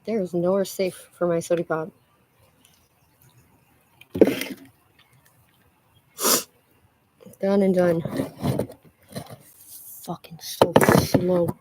There is nowhere safe for my sody pop. Done and done. Fucking so slow.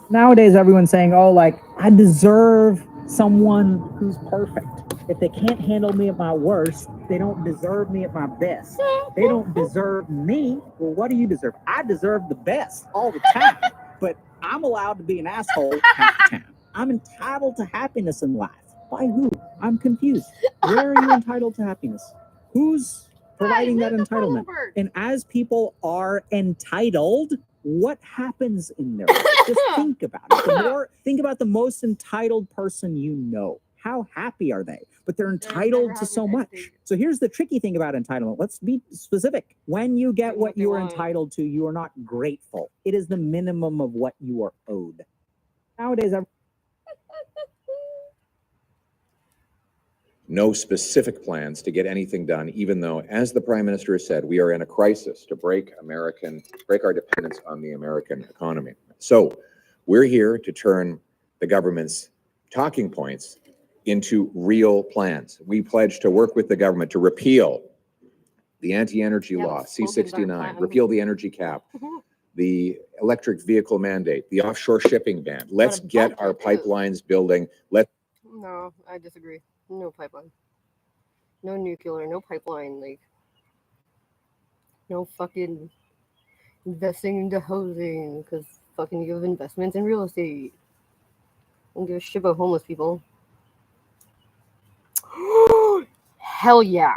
Nowadays, everyone's saying, oh, like, I deserve someone who's perfect. If they can't handle me at my worst, they don't deserve me at my best. They don't deserve me. Well, what do you deserve? I deserve the best all the time. But I'm allowed to be an asshole half the time. I'm entitled to happiness in life. By who? I'm confused. Where are you entitled to happiness? Who's providing that entitlement? And as people are entitled, what happens in their life? Just think about it. Think about the most entitled person you know. How happy are they? But they're entitled to so much. So here's the tricky thing about entitlement. Let's be specific. When you get what you are entitled to, you are not grateful. It is the minimum of what you are owed. Nowadays, no specific plans to get anything done, even though, as the Prime Minister has said, we are in a crisis to break our dependence on the American economy. So we're here to turn the government's talking points into real plans. We pledge to work with the government to repeal the anti-energy law, C-69, repeal the energy cap, the electric vehicle mandate, the offshore shipping ban. Let's get our pipelines building. No, I disagree. No pipeline. No nuclear, no pipeline, like no fucking investing into housing, because fucking you have investments in real estate. Don't give a shit about homeless people. Hell yeah.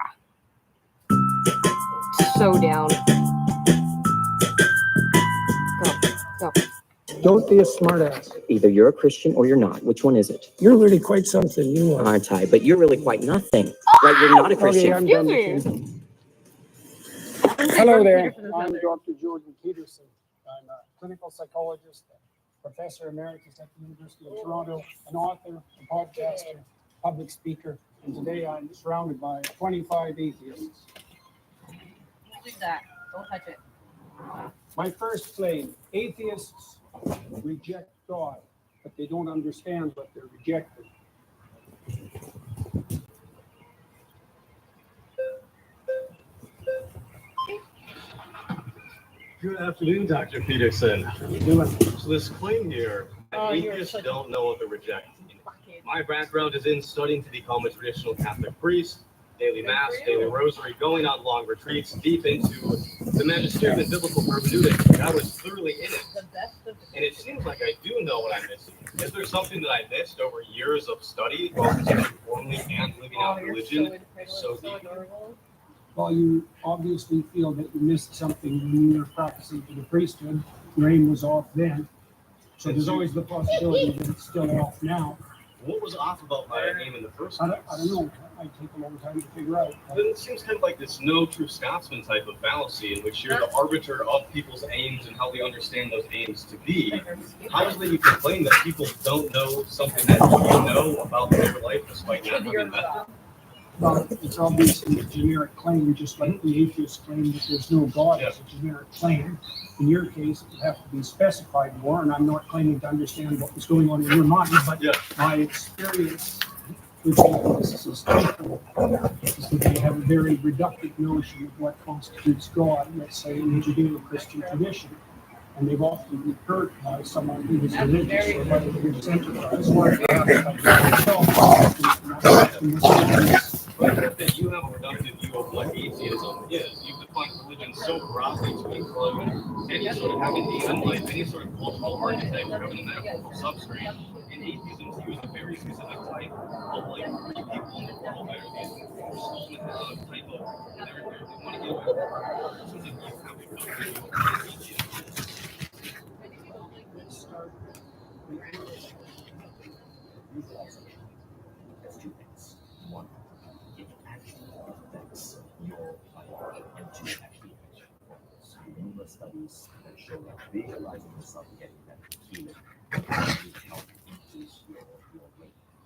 So down. Go. Don't be a smartass. Either you're a Christian or you're not. Which one is it? You're really quite something. You are. Aren't I? But you're really quite nothing. Like you're not a Christian. Okay, I'm done with you. Hello there. I'm Dr. Jordan Peterson. I'm a clinical psychologist, professor emeritus at the University of Toronto, an author, a podcaster, public speaker, and today I'm surrounded by 25 atheists. Leave that. Don't touch it. My first claim, atheists reject God, but they don't understand what they're rejecting. Good afternoon, Dr. Peterson. How are you doing? So this claim here, atheists don't know what they're rejecting. My background is in studying to become a traditional Catholic priest, daily mass, daily rosary, going on long retreats, deep into the magisterium and biblical hermeneutics. I was thoroughly in it. And it seems like I do know what I'm missing. Is there something that I missed over years of study, both formally and living out religion so deep? Well, you obviously feel that you missed something when you were practicing for the priesthood. Your aim was off then. So there's always the possibility that it's still off now. What was off about my aim in the first place? I don't know. It might take a long time to figure out. Then it seems kind of like this no true Scotsman type of fallacy in which you're the arbiter of people's aims and how we understand those aims to be. How is it that you can claim that people don't know something that you know about their life despite not having met them? Well, it's obviously a generic claim, just like the atheists claim that there's no God. It's a generic claim. In your case, it would have to be specified more, and I'm not claiming to understand what was going on in your mind, but my experience with atheists is that they have a very reductive notion of what constitutes God, let's say in the Judeo-Christian tradition. And they've often been hurt by someone who is religious or by the religious enterprise. That you have a reductive view of what atheism is. You've defined religion so broadly to include any sort of having human life, any sort of cultural archetype or having an ethical substrate. And atheism is used a very specific type of like three people in the world that are these installment type of, they want to give something you have to go through. There's two things. One, it actually affects your biology, and two, it actually affects your performance. Numerous studies that show that visualizing yourself getting better healing actually help increase your rate of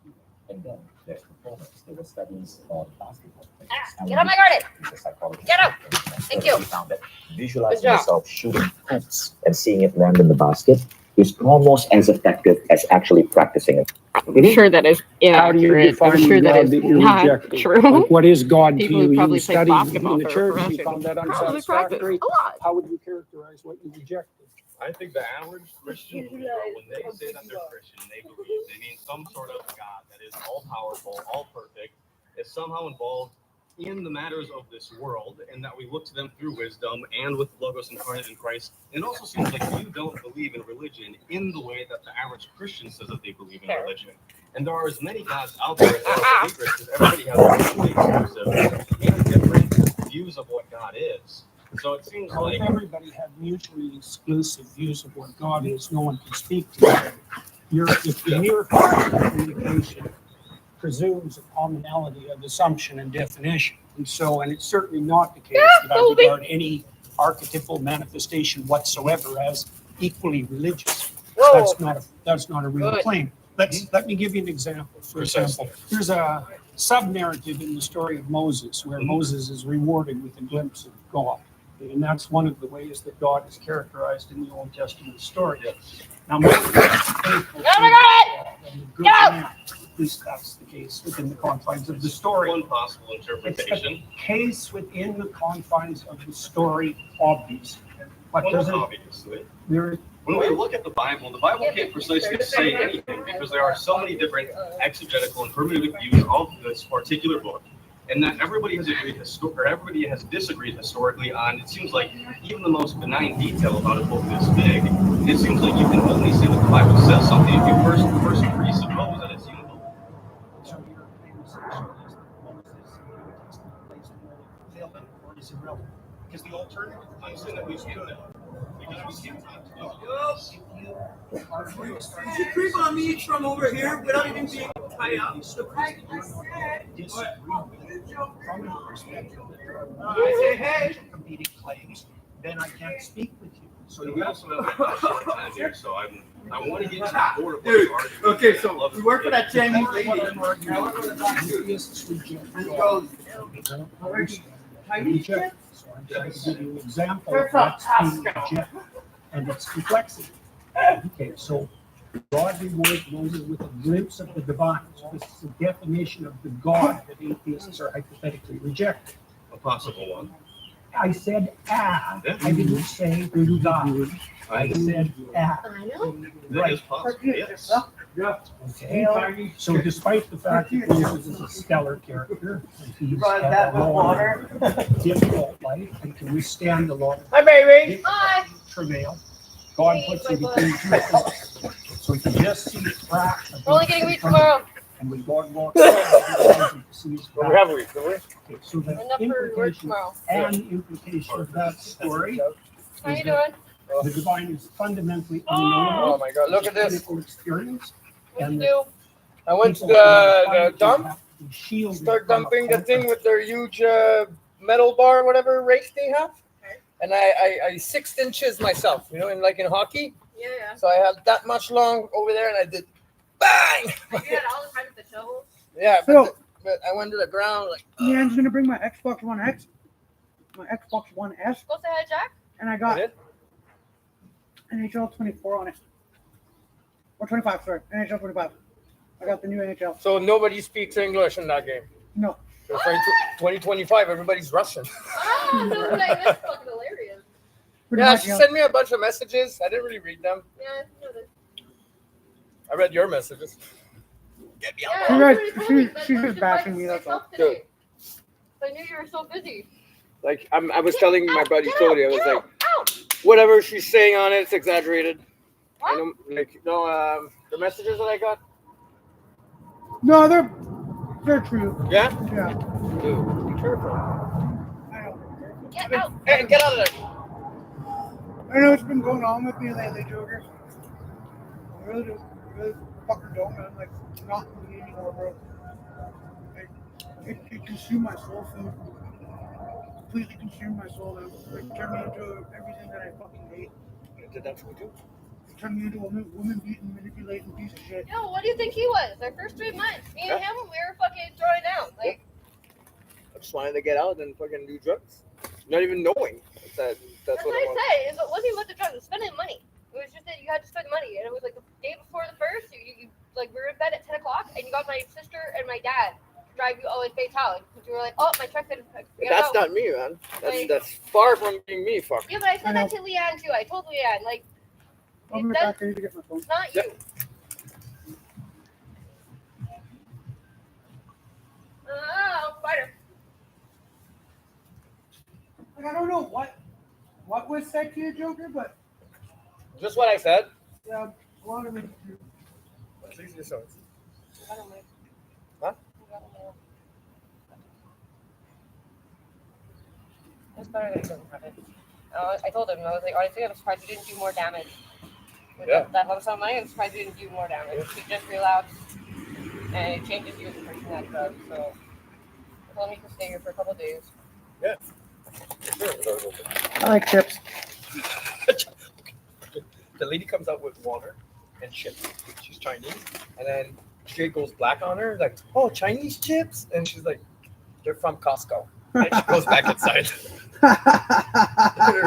healing. And then there's performance. There were studies on basketball players. Get on my garden. The psychologist Get up. Thank you. found that visualizing Good job. yourself shooting hoops and seeing it land in the basket is almost as effective as actually practicing it. I'm sure that is How do you inaccurate. define I'm sure that God is that you not reject? true. Like, what is God to People you? who probably You play studied basketball in the for church, you profession. found that Probably practice unsatisfactory. a lot. How would you characterize what you rejected? I think the average Christian believer, when they say that they're Christian, they believe they mean some sort of God that is all powerful, all perfect, is somehow involved in the matters of this world, and that we look to them through wisdom and with Logos incarnate in Christ. It also seems like you don't believe in religion in the way that the average Christian says that they believe in religion. And there are as many gods out there as there are believers, because everybody has mutually exclusive and different views of what God is. So it seems Well, like if everybody had mutually exclusive views of what God is, no one can speak to it. If the mere fact of communication presumes a commonality of assumption and definition. And it's certainly not the case that I regard any archetypal manifestation whatsoever as equally religious. That's not a real Good. claim. Let me give you an example. For example, there's a sub-narrative in the story of Moses where Moses is rewarded with a glimpse of God. And that's one of the ways that God is characterized in the Old Testament story. Now, Moses is faithful to God and a good man. At least that's the case within the confines of the story. one possible interpretation. Case within the confines of the story, obviously. But Well, doesn't obviously. there? When we look at the Bible can't precisely say anything because there are so many different exegetical and hermeneutic views of this particular book, and that everybody has agreed everybody has disagreed historically on. It seems like even the most benign detail about a book this big, it seems like you can only say that the Bible says something if you first presuppose that it's univocal. So your claim essentially is that Moses takes the place of Mary fulfillment, or is irrelevant? Because the alternative is that we do that. Because we can't talk to Did you creep on me from over here without even being tied up? From the perspective that there are I say, hey. competing claims, then I can't speak with you. So we also have a short time here, so I want to get to the core of what Dude, you're arguing. okay, so we work for that Chinese lady. What I'm arguing Let's is go. reject. So I'm trying to give you an example We're of from what's being Costco. rejected and its complexity. Okay, so God rewards Moses with a glimpse of the divine. So this is a definition of the God that atheists are hypothetically rejecting. A possible one. I said Yeah. I didn't say God. I said That is possible, yes. Okay, so despite the fact that Moses is a stellar character, and he's Brought had that a with long, water. difficult life and can withstand a lot Hi, baby. Hi. of travail, God puts him between two thoughts. So he can just see the crack. We're only getting weed tomorrow. And when God walks out, he sees We back. have weed, don't we? Okay, so the Enough for work implication tomorrow. and implication of that story, How you doing? the divine is fundamentally Oh unknowable. my God, look at this. Clinical experience. What And you do? I went to people the dump, have to be shielded start from dumping the a thing with their huge metal bar, whatever rake they have. And I 6 inches myself, you know, in hockey. Yeah, So I had that much long over there and I did bang! You had all the time with the shovel. Yeah, So- but I went to the ground like, Yeah, I'm just gonna bring my Xbox One X, my Xbox One S, Go say hi, Jack. and I I got did? NHL 24 on it. Or 25, sorry. NHL 25. I got the new NHL. So nobody speaks English in that game. No. So for 2025, everybody's Russian. Oh, that's fucking hilarious. Pretty Yeah, much, she you know. sent me a bunch of messages. I didn't really read them. Yeah, I know that. I read your messages. Get me Yeah, out. She everybody was- told she- me that she was Christian bashing Bible me, that's stuff all. today. I knew you were so busy. Like I was telling my buddy Get Cody, I out, was get like, out. whatever she's saying on it, it's exaggerated. I What? know, the messages that I got. No, they're true. Yeah? Yeah. Dude, be careful. I know. Get out. Hey, get out of there. I know what's been going on with me lately, Joker. I really do. I really fucking don't, man. Like, not me anymore, bro. Like, it consumed my soul food. Completely consumed my soul. Like, turned me into everything that I fucking hate. Did that to me too? It turned me into a woman beating, manipulating piece of shit. Yo, what do you think he was? Our first 3 months. Me and him, we were fucking throwing down. Like, I just wanted to get out and fucking do drugs. Not even knowing that's that's what what it I was. say. It wasn't even about the drugs. It was spending money. It was just that you had to spend money. And it was like the day before the first, you like, we were in bed at 10 o'clock, and you got my sister and my dad to drive you all in Baytown. Because you were like, oh, my truck didn't. That's not me, man. That's far from being me, fuck. Yeah, but I said that to Leanne too. I told Leanne, like, I'll be back. I need to get my phone. it's not you. Oh, fighter. Like, I don't know what was said to you, Joker, but Just what I said. yeah, a lot of it is true. Huh? It's better that he doesn't have it. I told him, I was like, honestly, I'm surprised you didn't do more damage. With Yeah. that lump sum money, I'm surprised you didn't do more damage. He just relapsed, and it changes you as a person that drug. So I told him he can stay here for a couple of days. Yeah. I like chips. The lady comes out with water and chips. She's Chinese, and then shit goes black on her. Like, oh, Chinese chips, and she's like, they're from Costco. And she goes back inside.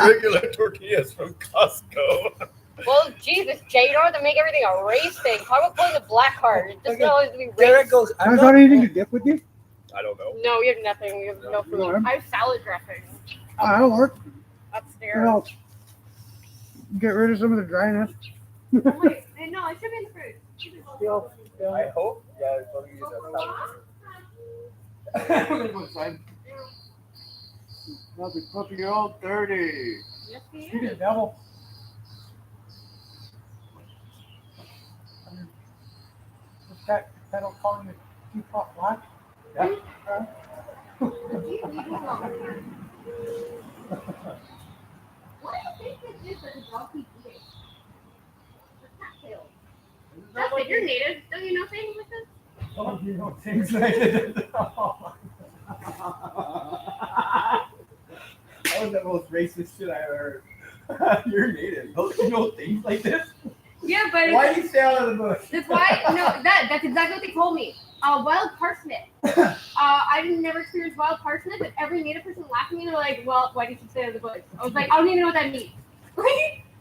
Regular tortillas from Costco. Well, Jesus, Jay, you don't have to make everything a race thing. Talk about pulling the black card. It doesn't Okay. always be Derek race. goes, I thought anything to dip with you. I don't know. No, we have nothing. We have no food. No, I'm- I have salad dressing That'll work. upstairs. It'll get rid of some of the dryness. Oh, wait, no, I should be in the fridge. I hope. Yeah, it's probably I'm gonna go inside. I'll be flipping your old 30. Yes, he You is. can double. What's that? That'll call you teapot black? Yeah. What do you think this is that the dog keeps eating? The cattail. That's That's it. You're native. Don't you know things like this? Oh, you know things like that. That was the most racist shit I ever heard. You're native. Don't you know things like this? Yeah, but Why do you stay out of the bush? that's why. No, that's exactly what they told me. Wild parsnip. I didn't never experience wild parsnip, but every native person laughed at me. They're like, "Well, why did you stay out of the bush?" I was like, "I don't even know what that means."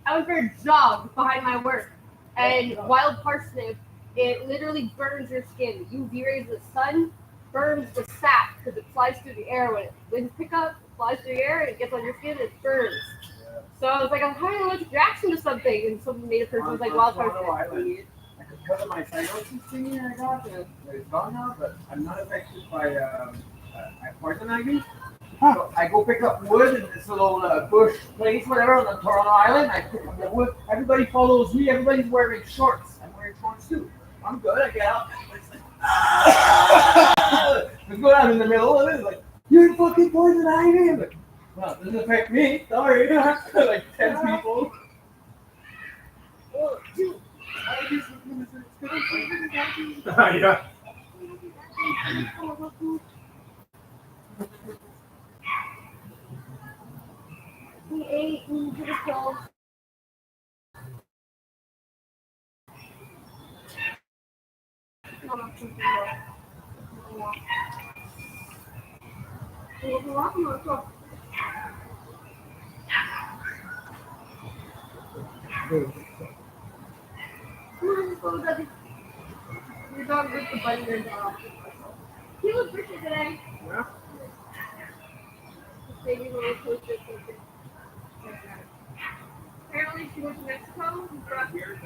I went for a jog behind my work, and wild parsnip, it literally burns your skin. UV rays of the sun burns the sap because it flies through the air. When winds pick up, it flies through the air, and it gets on your skin, and it burns. So I was like, I'm having an allergic reaction to something, and some native person was like, wild parsnip. Because of my cyanosis thingy I got, it's gone now, but I'm not affected by poison ivy. So I go pick up wood in this little bush place, whatever, on the Toronto Island. I pick up the wood. Everybody follows me. Everybody's wearing shorts. I'm wearing shorts too. I'm good. I get out. Let's go down in the middle of it. Like, you're fucking poison ivy. I'm like, well, it doesn't affect me. Sorry. Like 10 people. Oh, dude. Yeah. We ate and did a pill. Your dog ripped the bunny ears off. He was richer today. Yeah. This baby little toaster. Apparently she went to Mexico and brought here.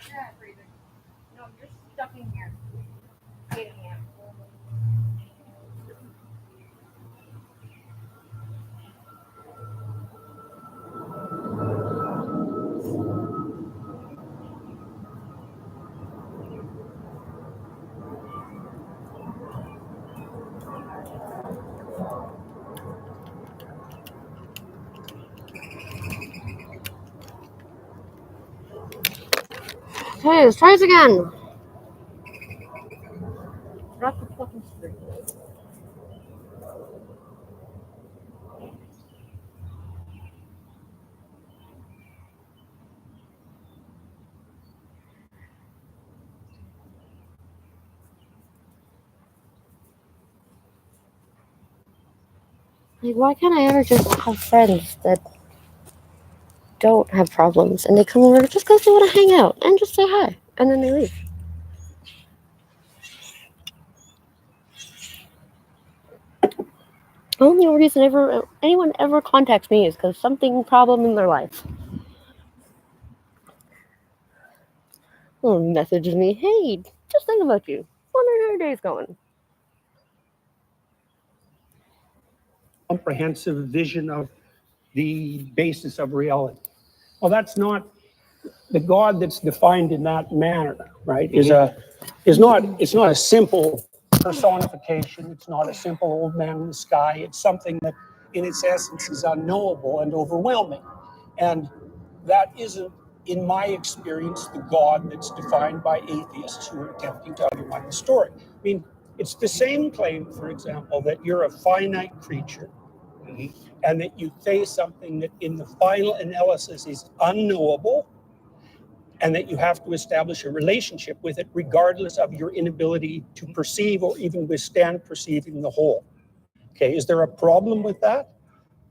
Yeah, breathing. No, you're stuck in here. Get in here. Okay, let's try this again. Drop the fucking screen. Like, why can't I ever just have friends that don't have problems and they come over just because they want to hang out and just say hi and then they leave? The only reason anyone ever contacts me is because something problem in their life. Or messages me, hey, just think about you. Wonder how your day's going. Comprehensive vision of the basis of reality. Well, that's not the God that's defined in that manner, right? It's not a simple personification. It's not a simple old man in the sky. It's something that in its essence is unknowable and overwhelming. And that isn't, in my experience, the God that's defined by atheists who are attempting to undermine the story. I mean, it's the same claim, for example, that you're a finite creature and that you face something that in the final analysis is unknowable and that you have to establish a relationship with it regardless of your inability to perceive or even withstand perceiving the whole. Okay, is there a problem with that?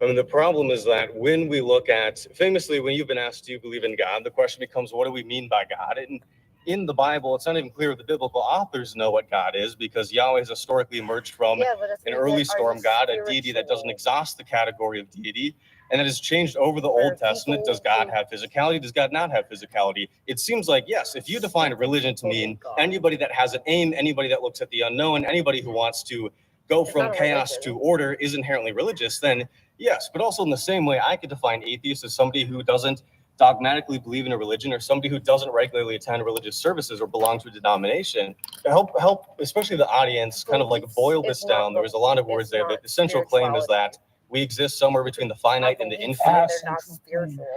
I mean, the problem is that when we look at, famously, when you've been asked, do you believe in God? The question becomes, what do we mean by God? And in the Bible, it's not even clear if the biblical authors know what God is, because Yahweh has historically emerged from an early storm God, a deity that doesn't exhaust the category of deity, and that has changed over the Old Testament. Does God have physicality? Does God not have physicality? It seems like, yes, if you define religion to mean anybody that has an aim, anybody that looks at the unknown, anybody who wants to go from chaos to order is inherently religious, then yes. But also in the same way, I could define atheist as somebody who doesn't dogmatically believe in a religion, or somebody who doesn't regularly attend religious services or belong to a denomination. To help especially the audience kind of like boil this down, there was a lot of words there, but the central claim is that we exist somewhere between the finite and the infinite.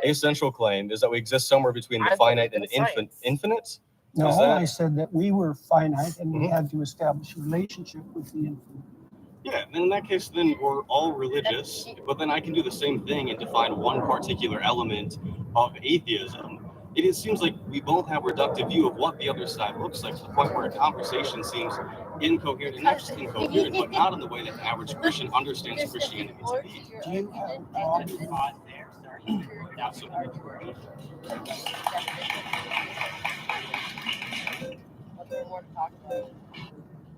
A central claim is that we exist somewhere between the finite and the infinite. No, I said that we were finite and we had to establish a relationship with the infinite. Yeah, then in that case, then we're all religious, but then I can do the same thing and define one particular element of atheism. It seems like we both have a reductive view of what the other side looks like, to the point where a conversation seems incoherent, and not just incoherent, but not in the way that the average Christian understands Christianity to be. Do you have a problem?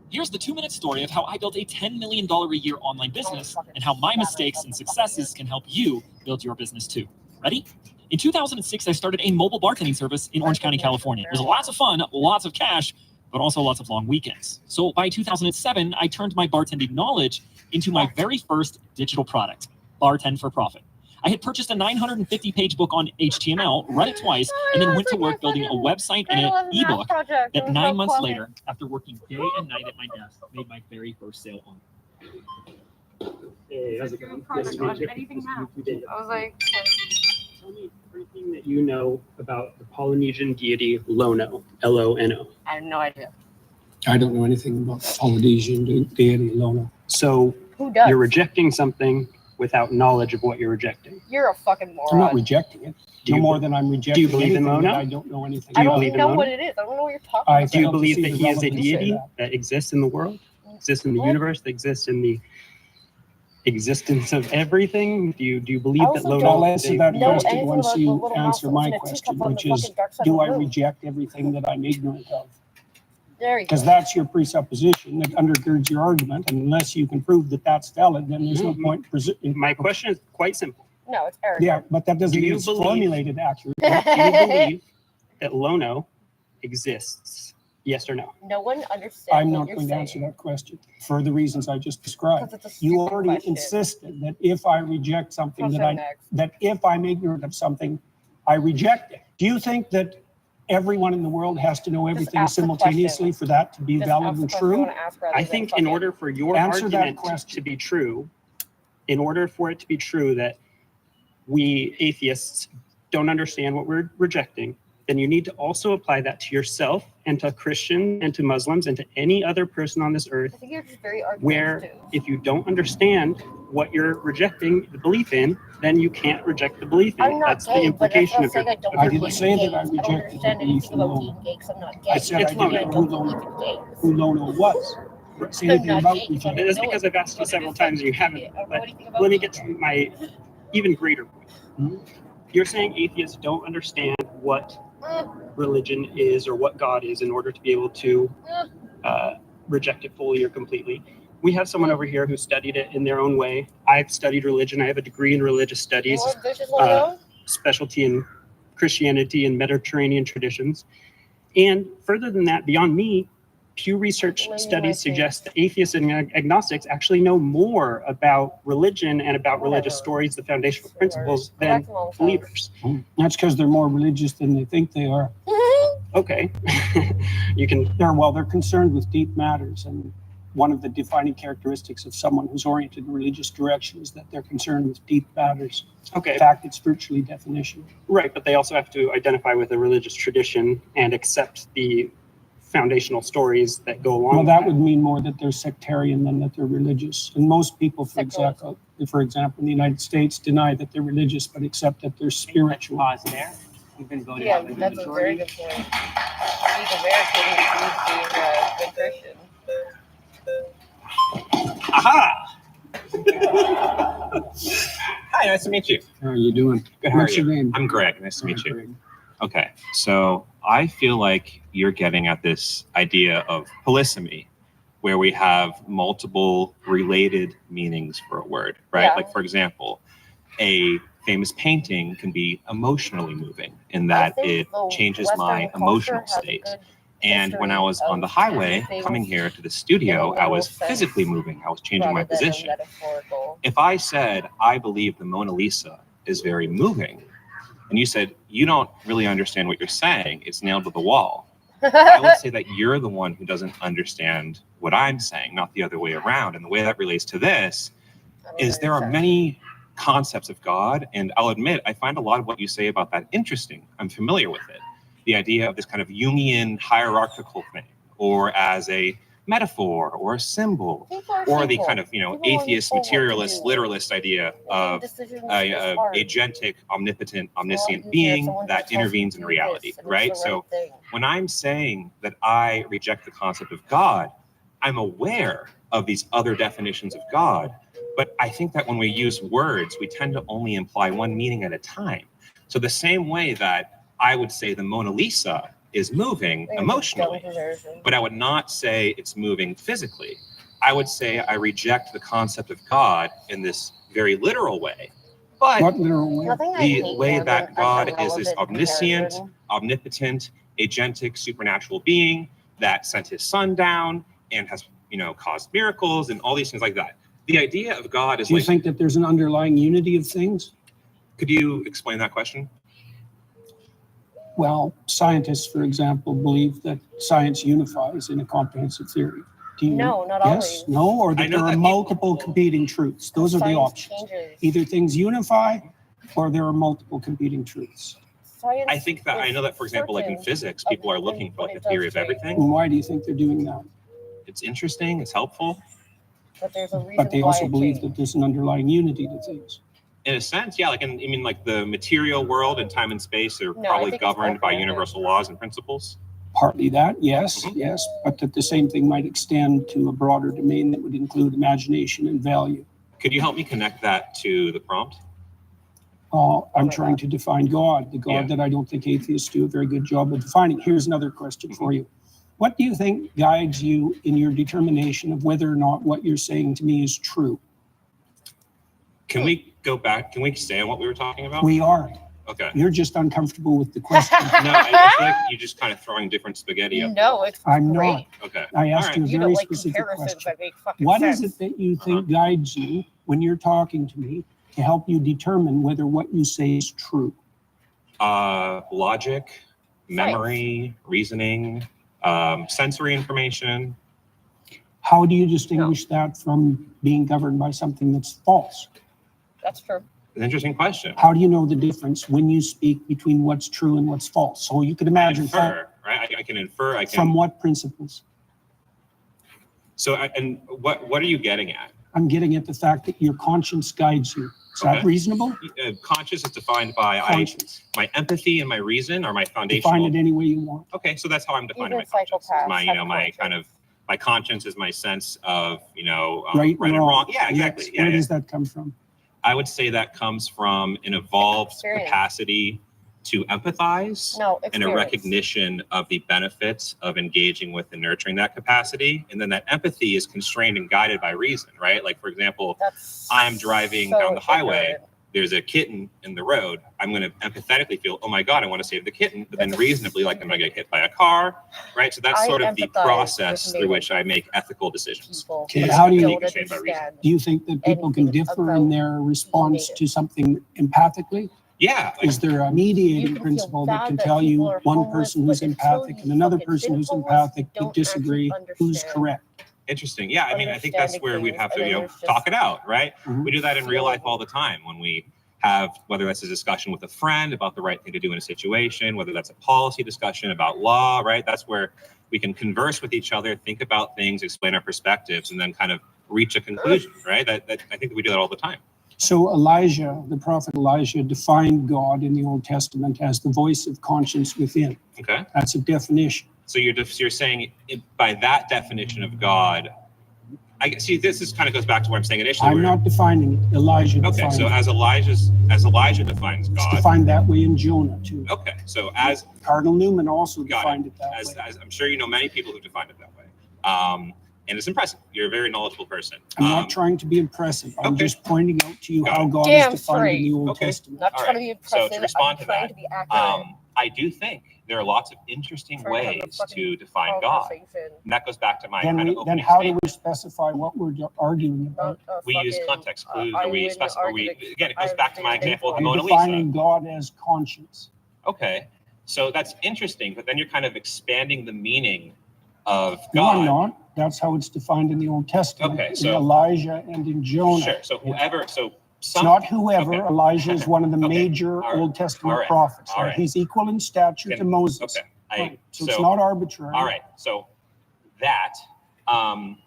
Here's the 2-minute story of how I built a $10 million a year online business and how my mistakes and successes can help you build your business too. Ready? In 2006, I started a mobile bartending service in Orange County, California. It was lots of fun, lots of cash, but also lots of long weekends. So by 2007, I turned my bartending knowledge into my very first digital product, Bartend for Profit. I had purchased a 950-page book on HTML, read it twice, and then went to work building a website and an ebook that 9 months later, after working day and night at my desk, made my very first sale on. Hey, how's it going? Nice to meet you. I was like, Tell me everything that you know about the Polynesian deity Lono, L-O-N-O. I have no idea. I don't know anything about the Polynesian deity Lono. So Who does? you're rejecting something without knowledge of what you're rejecting. You're a fucking moron. I'm not rejecting it. Do No you- more than I'm rejecting do you believe in anything that Lono? I don't know anything I Do you don't believe in know Lono? what it is. I don't know what you're talking I about. Do you fail to believe see that the he is a relevance of deity that. that exists in the world, exists in the universe, that exists in the existence of everything? Do you believe that Lono I'll is answer a that deity? question once you answer my question, which is, do I reject everything that I'm ignorant of? There you Because go. that's your presupposition that undergirds your argument, and unless you can prove that that's valid, then there's no point. My question is quite simple. No, it's arrogant. Yeah, but that doesn't Do mean you it's believe- formulated accurately. Do you believe that Lono exists? Yes or no? No one understands I'm what not you're going to saying. answer that question for the reasons I just described. Because it's a You stupid already question. insisted that if I reject something I'll that show I, next. that if I'm ignorant of something, I reject it. Do you think that everyone in the world has to know everything ask the simultaneously question. for that to be Just valid ask the and question you true? wanna ask rather I than think in fucking- order for your Answer that argument question. to be true, in order for it to be true that we atheists don't understand what we're rejecting, then you need to also apply that to yourself and to Christians and to Muslims and to any other person on this earth I think you're just very argumentative. where if you don't understand what you're rejecting the belief in, then you can't reject the belief in I'm it. not That's gay, the but that's implication not of saying your, I don't I of your didn't claim. say that I gays. I don't rejected the understand belief anything in about Lono. being gay because I'm not gay. I said I It's didn't Lono. know I who don't Lono, believe in gays. who Lono was. Say I'm anything not about gay, so I rejecting. It is know because it. I've asked you But several it's like, times and you haven't. I don't know But anything about let me it. get to my even greater point. Hmm? You're saying atheists don't understand what religion is or what God is in order to be able to reject it fully or completely. We have someone over here who studied it in their own way. I've studied religion. I have a degree in religious studies, Well, there's just one of them. specialty in Christianity and Mediterranean traditions. And further than that, beyond me, Pew Research Maybe my studies face. suggest that atheists and agnostics actually know more about religion and about religious Whatever. stories, the foundational principles, Go back than to Mom's house. believers. That's because they're more religious than they think they are. Okay. You can, They're concerned with deep matters, and one of the defining characteristics of someone who's oriented in religious direction is that they're concerned with deep matters. okay, In fact, it's virtually definition. right, but they also have to identify with a religious tradition and accept the foundational stories that go along Well, with that would mean more that they're sectarian than that they're religious. And most people, for example, in the United States, deny that they're religious, but accept that they're spiritual. Pause there. You've been voted Yeah, out by the that's a very majority. good point. Being American means being a good Christian. Aha! Hi, nice to meet you. How are you doing? Good, how are What's your you? name? I'm Greg. Nice to meet you. Greg. Okay, so I feel like you're getting at this idea of polysemy, where we have multiple related meanings for a word, right? Yeah. Like, for example, a famous painting can be emotionally moving in I that think it the changes Western my culture emotional has a state. good And when I history was on the of highway using coming here to the in a studio, I was literal sense physically moving. I was changing my rather than a position. metaphorical. If I said, I believe the Mona Lisa is very moving, and you said, you don't really understand what you're saying, it's nailed to the wall, I would say that you're the one who doesn't understand what I'm saying, not the other way around. And the way that relates to this is there are many concepts of God, and I'll admit, I find a lot of what you say about that interesting. I'm familiar with it. The idea of this kind of Jungian hierarchical thing, or as a metaphor or a symbol, or the kind of, atheist, materialist, literalist idea of agentic, omnipotent, omniscient being that intervenes in reality, right? So when I'm saying that I reject the concept of God, I'm aware of these other definitions of God, but I think that when we use words, we tend to only imply one meaning at a time. So the same way that I would say the Mona Lisa is moving emotionally, but I would not say it's moving physically. I would say I reject the concept of God in this very literal way. But What literal way? the way that God is this omniscient, omnipotent, agentic, supernatural being that sent his son down and has, caused miracles and all these things like that. The idea of God is Do you like, think that there's an underlying unity of things? could you explain that question? Well, scientists, for example, believe that science unifies in a comprehensive theory. Do you? No, not Yes, always. no, or I that know there are that- multiple competing truths. Those are the Science options. changes. Either things unify or there are multiple competing truths. Science I think that, I know that, for example, like in certain physics, of people are when- looking for when like a it does theory of change. everything. And why do you think they're doing that? It's interesting, it's helpful. But there's a reason But they why also it believe changed. that there's an underlying unity to things. In a sense, yeah, like, like the material world and time and space are No, I probably think it's governed by open-ended. universal laws and principles. Partly that, yes, Mhm. yes, but that the same thing might extend to a broader domain that would include imagination and value. Could you help me connect that to the prompt? I'm trying to define God, the God Yeah. that I don't think atheists do a very good job of defining. Here's another question for you. What do you think guides you in your determination of whether or not what you're saying to me is true? Can we go back? Can we stay on what we were talking about? We are. Okay. You're just uncomfortable with the question. No, I feel like you're just kind of throwing different spaghetti up. No, it's I'm great. not. Okay. I asked All you a right. You very don't like specific comparisons question. that make fucking What sense. is it that you think guides you when you're talking to me to help you determine whether what you say is true? Logic, memory, reasoning, sensory information. How do you distinguish that from being governed by something that's false? That's true. An interesting question. How do you know the difference when you speak between what's true and what's false? So you can imagine Infer, right? I can infer. I can. from what principles? So, and what are you getting at? I'm getting at the fact that your conscience guides you. Is that Okay. reasonable? Conscious is defined by Conscience. my empathy and my reason are my Define foundational. it any way you want. Okay, so that's how I'm defining Even my conscience. psychopaths My, have my conscience. kind of, my conscience is my sense of, Right and wrong. Yeah, exactly. Yes. Yeah, Where yeah. does that come from? I would say that comes from an evolved Experience. capacity to empathize No, and a experience. recognition of the benefits of engaging with and nurturing that capacity. And then that empathy is constrained and guided by reason, right? Like, for example, That's I'm driving so down the highway. ignorant. There's a kitten in the road. I'm going to empathetically feel, oh my God, I want to save the kitten. But then reasonably, like, I'm going to get hit by a car, right? So that's I sort of the empathize process with through native which I make ethical decisions. people Okay, that how do you- don't Constrained by reason. understand. Do you think that people can Anything differ in about their response native. to something empathically? Yeah. Is there a You mediating can feel principle that bad can that tell people you are one homeless, person who's but until empathic you've and another fucking person been who's homeless, empathic you but don't disagree? actually Who's understand. correct? Interesting. Yeah, I mean, I think that's where we'd have to, Understanding things, and then talk there's it out, right? Mhm. We do that in real life all the time when we have, whether that's a discussion with a friend about the right thing to do in a situation, whether that's a policy discussion about law, right? That's where we can converse with each other, think about things, explain our perspectives, and then kind of reach a conclusion, right? That I think that we do that all the time. So Elijah, the prophet Elijah, defined God in the Old Testament as the voice of conscience within. Okay. That's a definition. So you're saying by that definition of God, I guess, see, this is kind of goes back to what I'm saying initially. I'm where- not defining it. Elijah Okay, defined so it. as Elijah defines It's God. defined that way in Jonah too. Okay, so as Cardinal Newman also Got defined it that as, way. as I'm sure you know many people who've defined it that way. And it's impressive. You're a very knowledgeable person. I'm not trying to be impressive. I'm okay. just pointing out to you Got how it. God Damn is defined in the straight. Old Okay. Testament. Not All trying to be right. So to impressive. respond I'm to trying that, to be accurate. I do think there are lots of interesting Trying to have a ways fucking to define God. conversation. And that goes back to my Then, kind of then opening how do statement. we specify what we're arguing about? Not a We use fucking, context clues, I or we win specify, or we, argument. again, it goes back to my example of the I'm Mona Lisa. defining God as conscience. Okay, so that's interesting, but then you're kind of expanding the meaning of No, I'm God. not. That's how it's defined in the Old Testament. Okay, in so- Elijah and in Jonah. Sure, so whoever, so It's some. not whoever. Okay. Elijah is one of the Okay. major All right. Old Testament All right. prophets. All right? right. He's equal in stature to Then- Moses. Okay, Right. So it's not arbitrary. all right, so that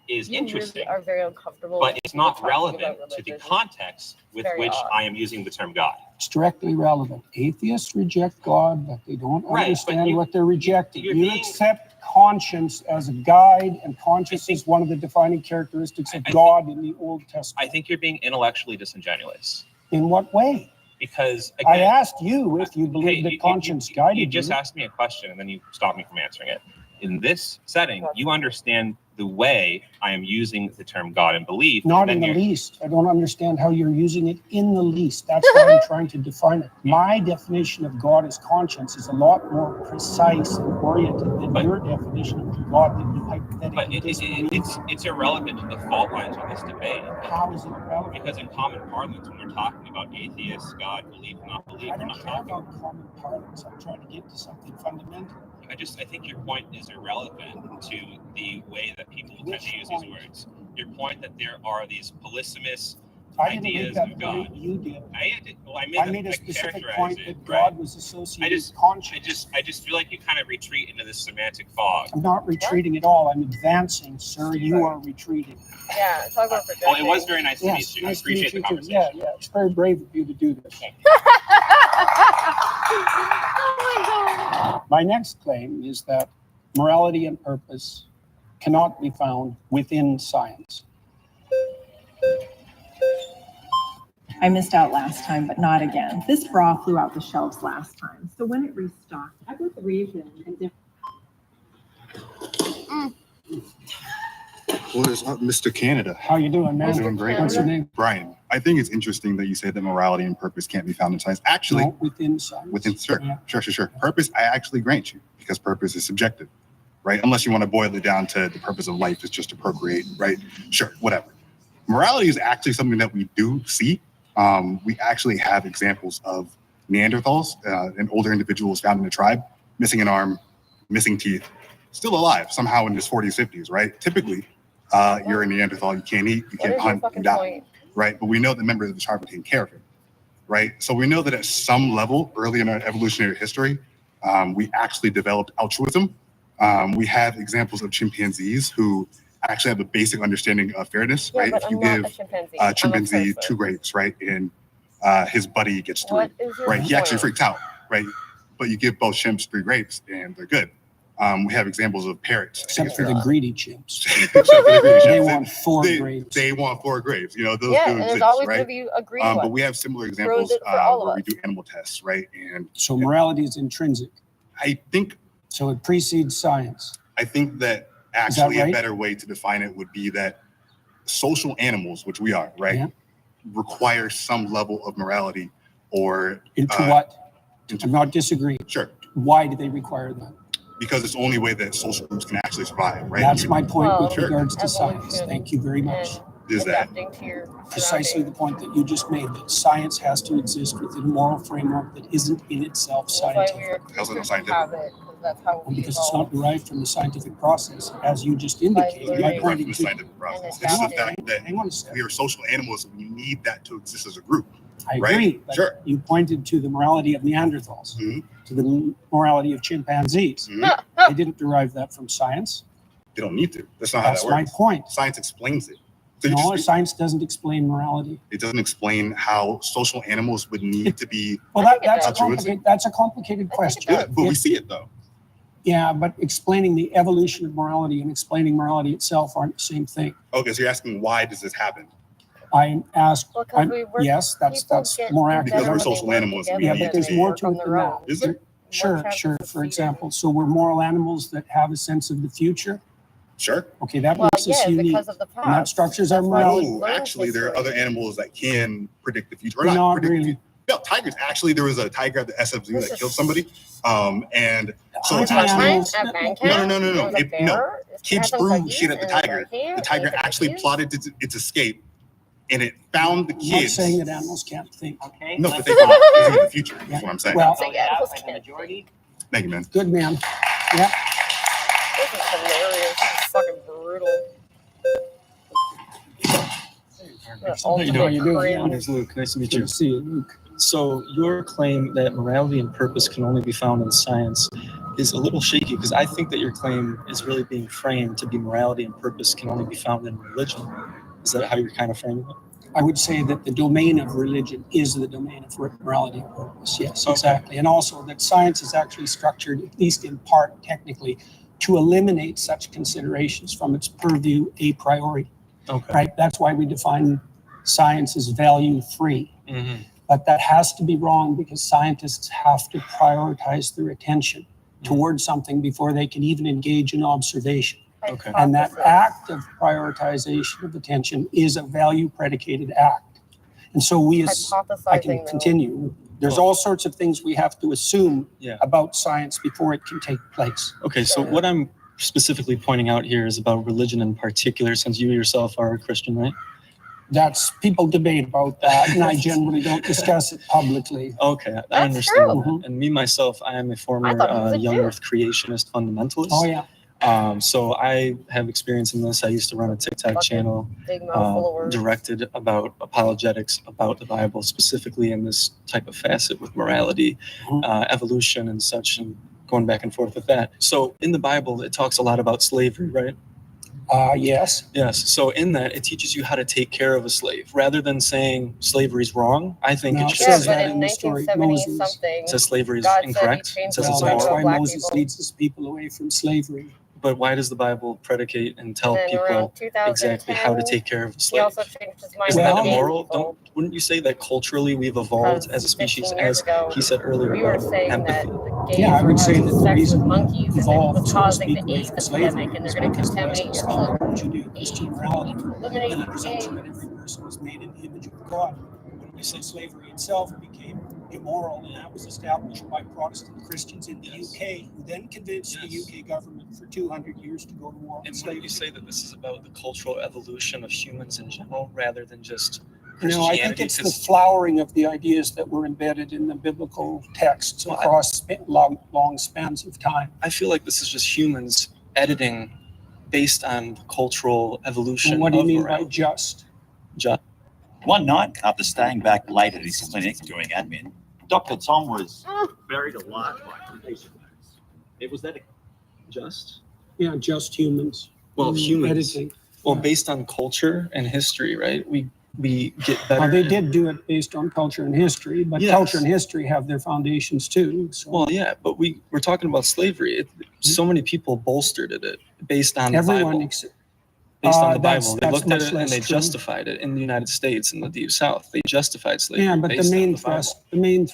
is You interesting, really are very uncomfortable. but with it's people not talking relevant about to the religion. context with Very which odd. I am using the term God. It's directly relevant. Atheists reject God, but they don't Right, but understand you- what they're rejecting. you're You being- accept conscience as a guide, and conscience is one of the defining characteristics of I God in the Old Testament. I think you're being intellectually disingenuous In what way? because I again, asked you if you believe that conscience guided you just you. asked me a question and then you stopped me from answering it. In this setting, you understand the way I am using the term God and belief. Not and in then the you're- least. I don't understand how you're using it in the least. That's why I'm trying to define it. My definition of God as conscience is a lot more precise and oriented than But- your definition of God that you But hypothetically disbelieve. it's irrelevant to the fault lines of this debate. How is it relevant? Because in common parlance, when we're talking about atheists, God, belief, not belief, I we're don't not care talking. about common parlance. I'm trying to get to something fundamental. I think your point is irrelevant to the way that people tend Which to use these point? words. Your point that there are these polysemous I didn't make ideas that of point. God. You did. I made a I specific characterized point it, that right. God was associated I just- with conscience. I just feel like you kind of retreat into this semantic fog. I'm not retreating at all. I'm advancing, sir. You are retreating. Yeah, talk about projecting. Well, it was very nice to Yes, meet you. I nice to appreciate meet the you too. conversation. Yeah, it's very brave of you to do this. Oh my god. My next claim is that morality and purpose cannot be found within science. I missed out last time, but not again. This bra flew out the shelves last time. So when it restocked, I put 3 of them in different. What is up, Mr. Canada? How you doing, man? Doing great. What's your name? Brian. I think it's interesting that you say that morality and purpose can't be found in science. Actually, No, within science. sure, Yeah. sure. Purpose, I actually grant you, because purpose is subjective, right? Unless you want to boil it down to the purpose of life is just to procreate, right? Sure, whatever. Morality is actually something that we do see. We actually have examples of Neanderthals and older individuals found in the tribe, missing an arm, missing teeth, still alive somehow in his 40s, 50s, right? Typically, you're a Neanderthal, you can't eat, you can't hunt, you die, right? But we know that members of the tribe were taking care of him, right? So we know that at some level, early in our evolutionary history, we actually developed altruism. We have examples of chimpanzees who actually have a basic understanding of fairness, right? If you give a chimpanzee 2 grapes, right, and his buddy gets 3, right? He actually freaks out, right? But you give both chimps 3 grapes and they're good. We have examples of parrots. Except for the greedy chimps. Except for the greedy They chimps. want 4 grapes. They want 4 grapes. You know, those Yeah, do and there's exist, always right? gonna be a greedy one. But we have similar Ruins examples it for all of where we us. do animal tests, right? And So morality is intrinsic. I think so. It precedes science. I think that Is that actually right? a better way to define it would be that social animals, which we are, right, Yeah. require some level of morality or Into what? I'm not disagreeing. Sure. Why do they require that? Because it's the only way that social groups can actually survive, right? That's my point with Sure. regards to science. Thank you very much. Is that Precisely the point that you just made, that science has to exist within a moral framework that isn't in itself scientific. how's it not scientific? That's how we Because it's not derived from the scientific process, as you just indicated. I Right from pointed the to. scientific process. It's the fact that Hang on a second. we are social animals and we need that to exist as a group. I right? agree. But Sure. You pointed to the morality of Neanderthals, to the morality of chimpanzees. They didn't derive that from science. They don't need to. That's not how That's that my works. point. Science explains it. So you No, just- science doesn't explain morality. it doesn't explain how social animals would need to be. Well, that's a complicated question. Yeah, but we see it though. Yeah, but explaining the evolution of morality and explaining morality itself aren't the same thing. Okay, so you're asking why does this happen? I asked, Well, 'cause we work- yes, that's get more accurate. Because we're social animals. and we Yeah, need but there's to- more to it than that. Is there? Sure. For example, so we're moral animals that have a sense of the future. Sure. Okay, that Well, makes us yeah, unique. because of the And that past. structures our That's why we morality. Oh, learn actually, there are history. other animals that can predict the future. Or Not not predict really. the future. No, tigers. Actually, there was a tiger at the SF Zoo that killed somebody. And so it's Hunting actually animals- At Bandcamp? no. There was a It- no. bear, it Kids had some threw cookies shit at the and it was tiger. right here, The tiger and it actually cookies. plotted its escape, and it found the I'm not kids. saying that animals can't think. Okay. No, but they can predict the future. That's what I'm saying. Well, Say animals And the can't. majority. Thank you, man. good man. Yeah. This is hilarious. This is fucking brutal. The How you doing? ultimate My cringe. name's Luke. Nice to meet Good you. to see you, Luke. So your claim that morality and purpose can only be found in science is a little shaky because I think that your claim is really being framed to be morality and purpose can only be found in religion. Is that how you're kind of framing it? I would say that the domain of religion is the domain of morality and purpose. Yes, Okay. exactly. And also that science is actually structured, at least in part technically, to eliminate such considerations from its purview a priori. Okay. Right? That's why we define science as value free. Mm-hmm. But that has to be wrong because scientists have to prioritize their attention towards something before they can even engage in observation. Okay. And that act of prioritization of attention is a value predicated act. And so we, as I can Hypothesizing, continue, there's all sorts of things we have to assume Yeah. about science before it can take place. Okay, so what I'm specifically pointing out here is about religion in particular, since you yourself are a Christian, right? That's, people debate about that, and I generally don't discuss it publicly. Okay, I That's understand true. that. And me, myself, I am a former I thought he was a young Jew. earth creationist fundamentalist. Oh, yeah. So I have experience in this. I used to run a TikTok Fucking channel big mouthful of words. directed about apologetics about the Bible, specifically in this type of facet with morality, evolution, and such, and going back and forth with that. So in the Bible, it talks a lot about slavery, right? Yes. Yes. So in that, it teaches you how to take care of a slave, rather than saying slavery is wrong. I think No, it it should Yeah, says say but that in in the story, 1970 Moses. something, it says slavery is God said he incorrect. It changed says the it's Well, that's law immoral. why black Moses people. leads his people away from slavery. But why does the Bible predicate and tell And then around people exactly how to 2010, take care of a He slave? also changed his mind Isn't that about immoral? people. Wouldn't you say that culturally we've evolved as a species, 15 years as ago, he said earlier, we were about saying empathy? that the gays Yeah, I were would say having that the sex with reason monkeys and it evolved, was so to causing speak, the away AIDS from slavery epidemic and is they're going to because the rest contaminate of your Islam children. introduced to morality Eliminate and the presumption AIDS. that every person was made in the image of God. When you say slavery itself became immoral, and that was established by Protestant Christians in the UK, who then convinced the UK government for 200 years to go to war on And slavery. wouldn't you say that this is about the cultural evolution of humans in general, rather than just No, I think Christianity? it's the 'Cause- flowering of the ideas that were embedded in the biblical texts Well, across long spans of time. I feel like this is just humans editing based on the cultural evolution. And what do you of mean by morality. just? Just. One night, after staying back late at his clinic doing admin, Dr. Tom was buried alive by cremation bags. It was that Just? Yeah, just humans. Well, humans. Editing. Well, based on culture and history, right? We get better. Well, they and- did do it based on culture and history, but Yes. culture and history have their foundations too. So Well, yeah, but we're talking about slavery. So many people bolstered it based on the everyone, Bible. Based on the that's- Bible, they that's looked at much it and less they true. justified it in the United States and the Deep South. They justified slavery. Yeah, but the based on main the Bible.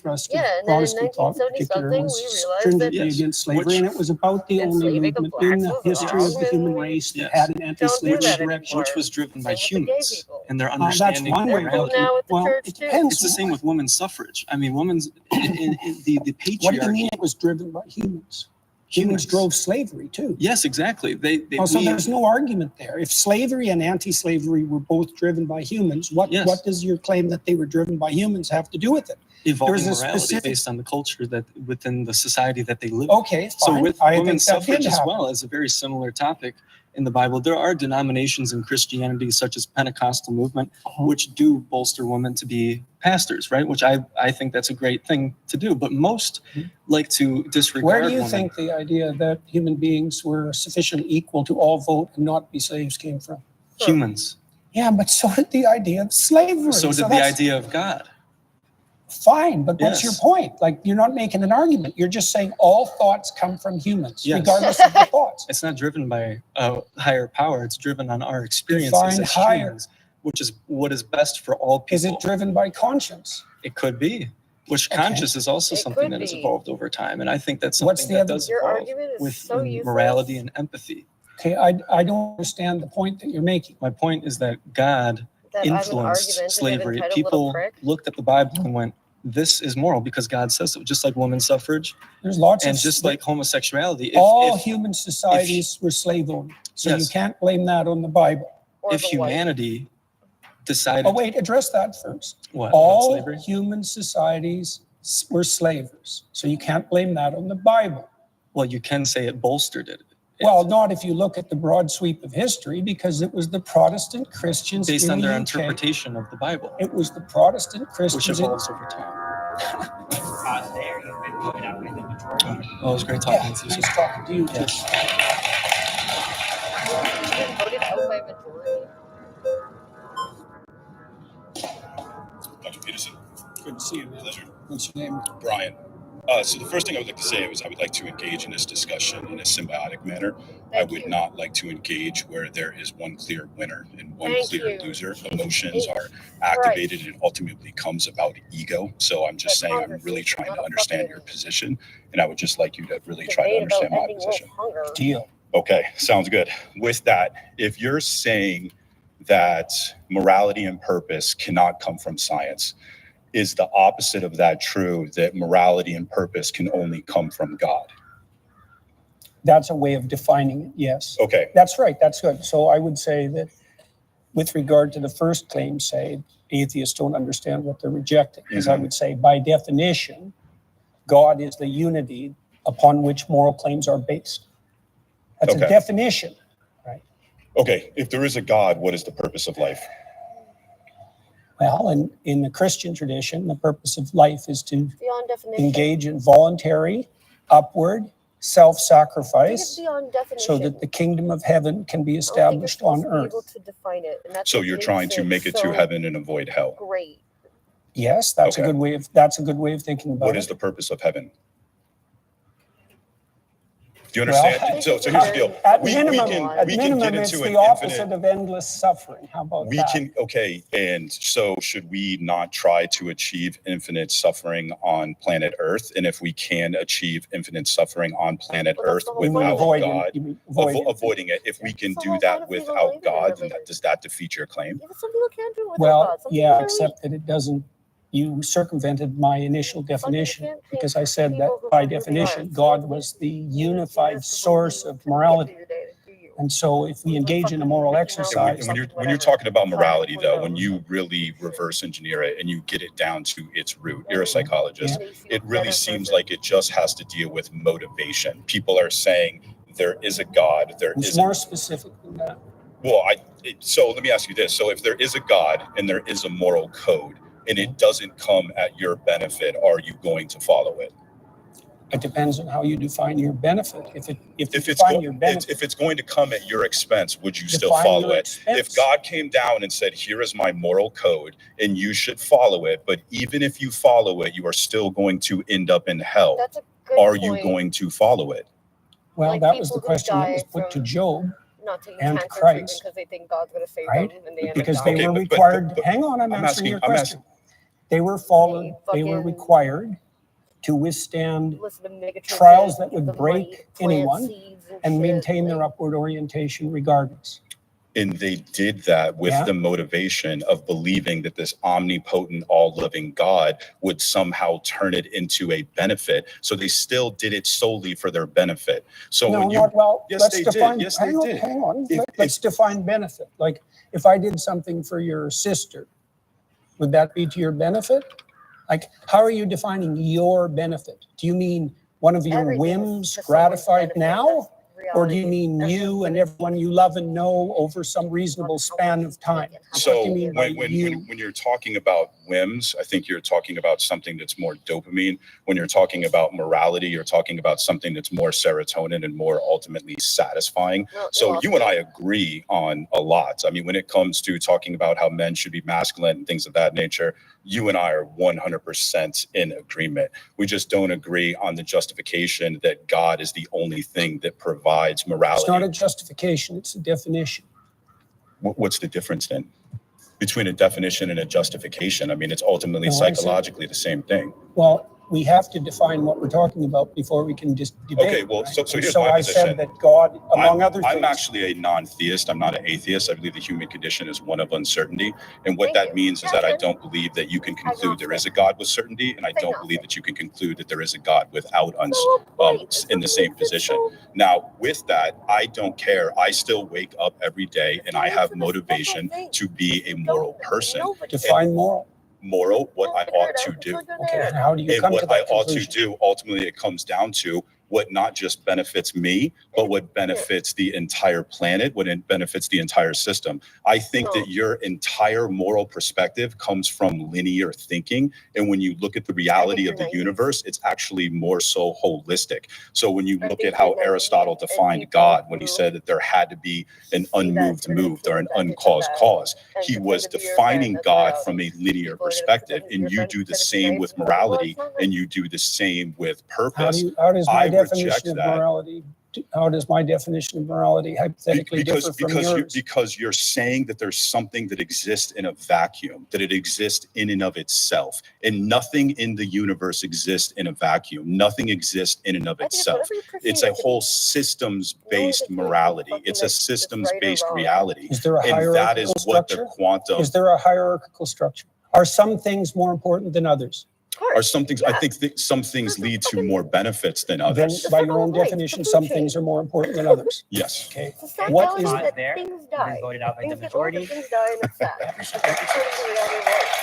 thrust Yeah, of and then in Protestant thought in 1970 particular something, was we realized stringently that- Yes. against slavery, Which- and it was about the only enslaving the movement in blacks the was history of the wrong, human and we race that Yes. had an Don't do anti-slavery that direction. anymore. Which was driven by Same with the gay humans people. and their That's understanding one of way. They're cool morality. now with the Well, church it too. depends. It's the same with women's suffrage. I mean, women's in the What do you patriarchy. mean it was driven by humans? Humans drove slavery too. Yes, exactly. They So we- there's no argument there. If slavery and anti-slavery were both driven by humans, what does your claim that they were driven by humans have to do with it? evolving There's a morality specific- based on the culture that within the society that they live in. Okay, So fine. with I think women's that did suffrage as happen. well as a very similar topic in the Bible, there are denominations in Christianity such as Pentecostal movement, Uh-huh. which do bolster women to be pastors, right? Which I think that's a great thing to do. But most like to disregard Where do you women. think the idea that human beings were sufficiently equal to all vote and not be slaves came from? Humans. Yeah, but so did the idea of slavery. So did the that's idea of God. fine, but what's your Yes. point? Like, you're not making an argument. You're just saying all thoughts come from humans, Yes. regardless of the thoughts. It's not driven by a higher power. It's driven on our experiences Define as higher. humans, which is what is best for all people. Is it driven by conscience? It could be. Which Okay. conscious is also It something could that has be. evolved over time, and I think that's What's something the that other- does Your evolve argument is with so useless. morality and empathy. Okay, I don't understand the point that you're making. My point is that God That I'm an influenced argumentative, slavery. entitled little People prick. looked at the Bible and went, "This is moral because God says so." Just like women's suffrage, There's lots and of just like homosexuality. all if, human societies were slave owned, so you Yes. can't blame that on the Bible. Or if the white. humanity decided, Oh wait, address that first. what about All slavery? human societies were slavers, so you can't blame that on the Bible. Well, you can say it bolstered it. Well, not if you look at the broad sweep of history, because it was the Protestant Christians Based in on the their UK. interpretation of the Bible, It was the Protestant which Christians. in- evolves over time. there. You've been voted out with the majority. Oh, it was great Yeah, talking to you. nice talking to you. Yeah. Too. You've been voted out by majority. Dr. Peterson, Good to see you. pleasure. What's your name? Brian. So the first thing I would like to say is I would like to engage in this discussion in a symbiotic manner. I Thank would you. not like to engage where there is one clear winner and one Thank clear you. loser. Emotions are Christ. activated and it ultimately comes about ego. So I'm just But saying I'm really conversation, trying not to a understand fucking your position, and I would just like you to really try to debate about understand my ending world position. hunger. Deal. Okay, sounds good. With that, if you're saying that morality and purpose cannot come from science, is the opposite of that true, that morality and purpose can only come from God? That's a way of defining it, yes. Okay, That's right, that's good. So I would say that with regard to the first claim, say, atheists don't understand what they're rejecting. Because I would say, by definition, God is the unity upon which moral claims are based. That's a Okay. definition. okay. If there is a God, what is the purpose of life? Well, in the Christian tradition, the purpose of life is to Beyond definition. engage in voluntary, upward, Take it self-sacrifice beyond definition. so that the kingdom of heaven can be I don't think you're established supposed on to be able earth. to define it, and that's So what you're makes trying to make it to so heaven and avoid hell. Great. Yes, that's a Okay. good way of thinking about What it. is the purpose of heaven? Do you understand? Well, so here's the deal. At We minimum, can get it's into the an opposite infinite. of endless suffering. How about We that? can, okay, and so should we not try to achieve infinite suffering on planet Earth? And if we can achieve infinite suffering on planet Earth without God, avoiding it, if we can do that without God, then does that defeat your claim? Yeah, some people can't do it without Well, God. Some yeah, people are except that it doesn't. You circumvented my initial definition can't because I said that people who by are definition, divine. God was the unified source of morality. And so if we engage in a moral exercise, And when you're talking about morality, though, when you really reverse engineer it and you get it down to its root, you're a psychologist. It really seems like it just has to deal with motivation. People are saying there is a God, there it's is more specific than that. Well, so let me ask you this. So if there is a God and there is a moral code and it doesn't come at your benefit, are you going to follow it? It depends on how you define your benefit. If it's going to come at your expense, would you still Define follow your it? If God came down and said, here is my moral code and you should follow it, but even if you follow it, you are still going to end up in hell. That's a good Are point. you going to follow it? Well, Like that was people the who question that was die put to from Job not taking and cancer Christ, treatment because they think God's going to save right? them and they end Because up they dying. were required. Hang on, I'm answering your question. They were followed. They were required to withstand Listen to Megatron trials say, that give would them break money, plant anyone seeds and shit, maintain their like- upward orientation regardless. And they did that with Yeah. the motivation of believing that this omnipotent, all-loving God would somehow turn it into a benefit. So they still did it solely for their benefit. So No, when you, not well. yes, Let's they define. did. Yes, hang they on, did. hang on. If- Let's define benefit. Like, if I did something for your sister, would that be to your benefit? Like, how are you defining your benefit? Do you mean one of your Everything is whims to someone's gratified benefit. now? That's Or do you reality. mean you and everyone you love and know over some reasonable span of time? What do So you mean by when you? you're talking about whims, I think you're talking about something that's more dopamine. When you're talking about morality, you're talking about something that's more serotonin and more ultimately satisfying. So you and I agree on a lot. I mean, when it comes to talking about how men should be masculine and things of that nature, you and I are 100% in agreement. We just don't agree on the justification that God is the only thing that provides morality. It's not a justification, it's a definition. What's the difference then between a definition and a justification? I mean, it's ultimately No, I see. psychologically the same thing. Well, we have to define what we're talking about before we can just debate. Okay, well, so And here's so my I position. said that God, among other I'm things, actually a non-theist. I'm not an atheist. I believe the human condition is one of uncertainty. And what that means is that I don't believe that you can conclude there is a God with certainty. And I don't believe that you can conclude that there is a God without in the same position. Now, with that, I don't care. I still wake up every day and I have motivation to be a moral person. define moral. Moral, what I ought to do. Okay, and how do you And come to what I that ought to conclusion? do, ultimately, it comes down to what not just benefits me, but what benefits the entire planet, what it benefits the entire system. I think that your entire moral perspective comes from linear thinking. And when you look at the reality of the universe, it's actually more so holistic. So when you look at how Aristotle defined God, when he said that there had to be an unmoved moved or an uncaused cause, he was defining God from a linear perspective. And you do the same with morality and you do the same with purpose. How does my I reject definition of that. morality, how does my definition of morality hypothetically differ from yours? Because you're saying that there's something that exists in a vacuum, that it exists in and of itself, and nothing in the universe exists in a vacuum. Nothing exists in and of itself. It's a whole systems-based morality. It's a systems-based reality. Is there a And that hierarchical is what the structure? quantum Is there a hierarchical structure? Are some things more important than others? are some things. I think that some things lead to more benefits than Then, others. by your own definition, some things are more important than others. Yes. Okay. Sad What reality is that there, things you've die. been voted out by the Things get old, majority. things die, and it's sad. That's according to reality of life.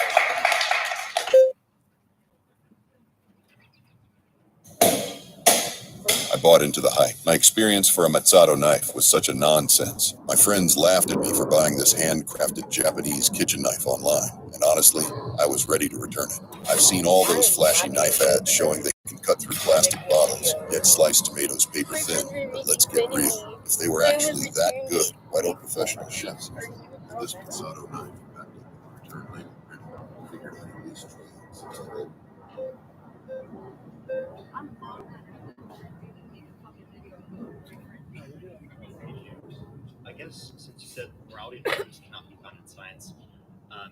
I bought into the hype. My experience for a Matsudo knife was such a nonsense. My friends laughed at me for buying this handcrafted Japanese kitchen knife online, and honestly, I was ready to return it. I've seen all those flashy knife ads showing they can cut through plastic bottles, yet slice tomatoes paper thin. But let's get real. If they were actually that good, why don't professional chefs use them? And this Matsudo knife, backed up with a return label, I figured I'd at least try it since I opened.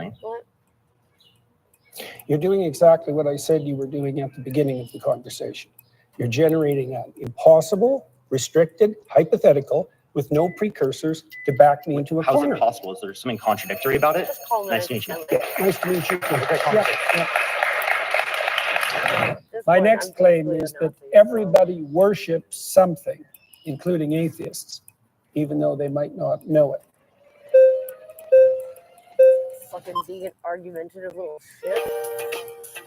Interestingly, What? You're doing exactly what I said you were doing at the beginning of the conversation. You're generating an impossible, restricted, hypothetical with no precursors to back me into a How's corner. it possible? Is there something contradictory about it? Nice to meet you. Nice to meet you. My next claim is that everybody worships something, including atheists, even though they might not know it. Fucking vegan argumentative little shit.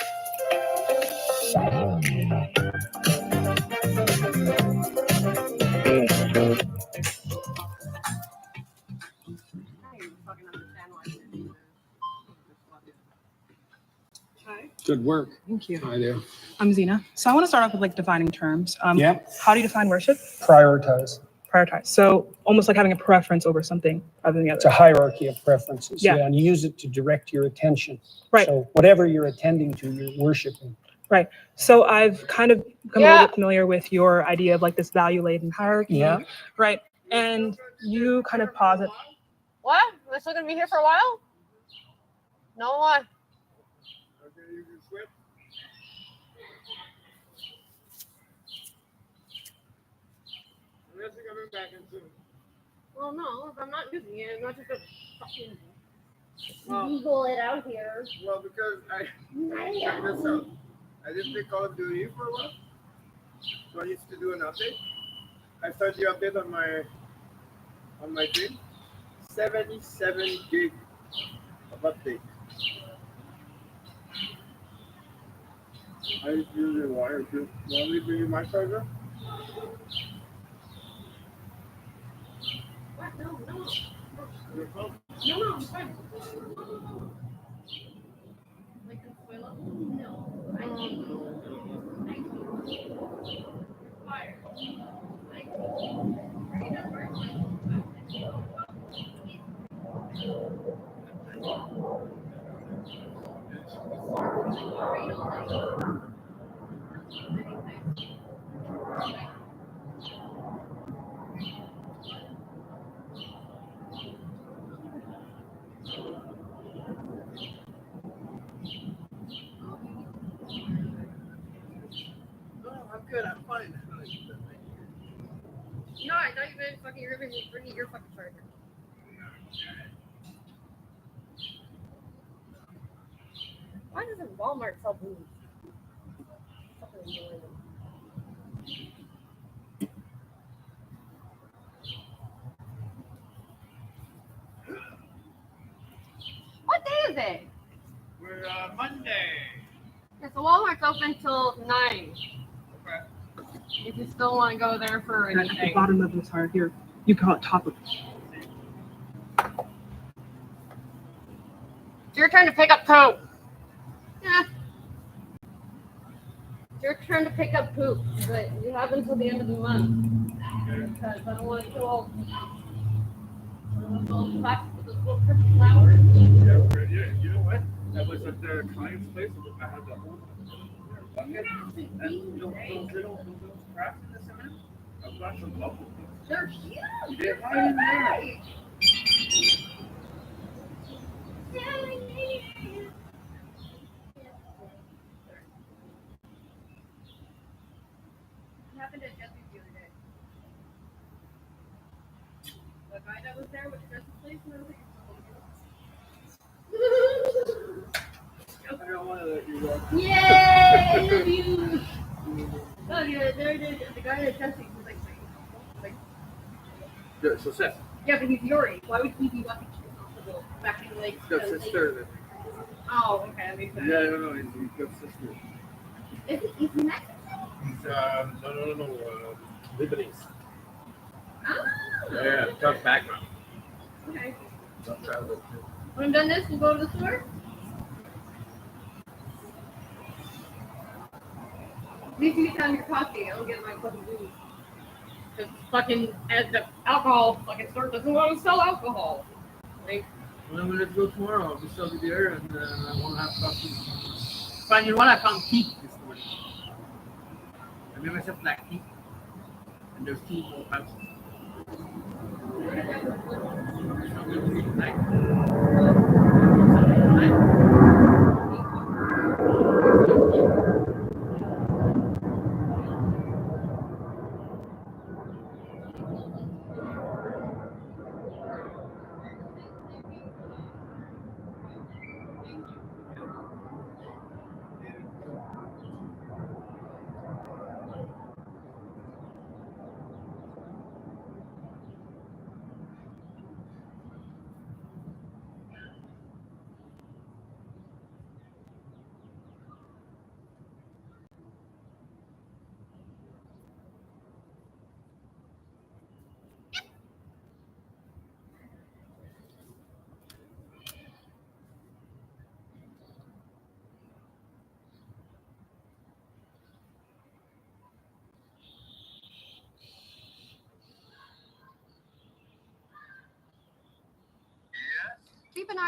Good work. Thank you. Hi there. I'm Zena. So I want to start off with like defining terms. Yeah. How do you define worship? Prioritize. Prioritize. So almost like having a preference over something other than the other. It's a hierarchy of preferences. Yeah. And you use it to direct your attention. Right. So whatever you're attending to, you're worshiping. Right. So I've kind of become a little bit familiar with your idea of like this value-laden hierarchy. Yeah. Right. And you kind of posit. What? Am I still gonna be here for a while? No, what? Well, no, if I'm not using it, I'm not just gonna fucking Google it out here. Well, because check this out. I didn't play Call of Duty for a while, so I used to do an update. I started the update on my thing. 77 gig of update. I just use it wire too. You want me to bring you my charger? What? No. Your phone? No, I'm fine. Like Consuelo? No. I need fire. I'm good. I'm fine. No, I thought you meant fucking you're bringing your fucking charger. Why doesn't Walmart sell booze? Fucking annoying. What day is it? We're Monday. Yeah, so Walmart's open till 9. If you still want to go there for And at the anything. bottom of this heart here, you call it top of. So you're trying to pick up poop. Yeah. You're trying to pick up poop, but you have until the end of the month. Because I don't want to kill all those plastic with those little purple flowers. Yeah, you know what? That was at the client's place. I had the whole bucket. And those little cracks in the cement. I've got some bubbles. They're huge. They're right in there. What happened to Jesse the other day? The guy that was there with Jesse's place and everything? I don't want to let you go. Yay! I love you! No, the guy at Jesse's was like, Yeah, so Seth. yeah, but he's Yuri. Why would he be watching Hospital back in like? He's got sister. Oh, okay, that makes sense. Yeah, no, he's got sister. Is he Mexican? He's no, Lebanese. Oh. Yeah, tough background. Okay. Tough childhood too. When I'm done this, we'll go to the store. At least you get down your coffee. I'll get my fucking booze. Because fucking as the alcohol fucking store doesn't want to sell alcohol. Like, Well, let's go tomorrow. I'll just be there and I want to have coffee. fine, you know what? I found tea. This morning. I made myself black tea. And there's tea in both houses.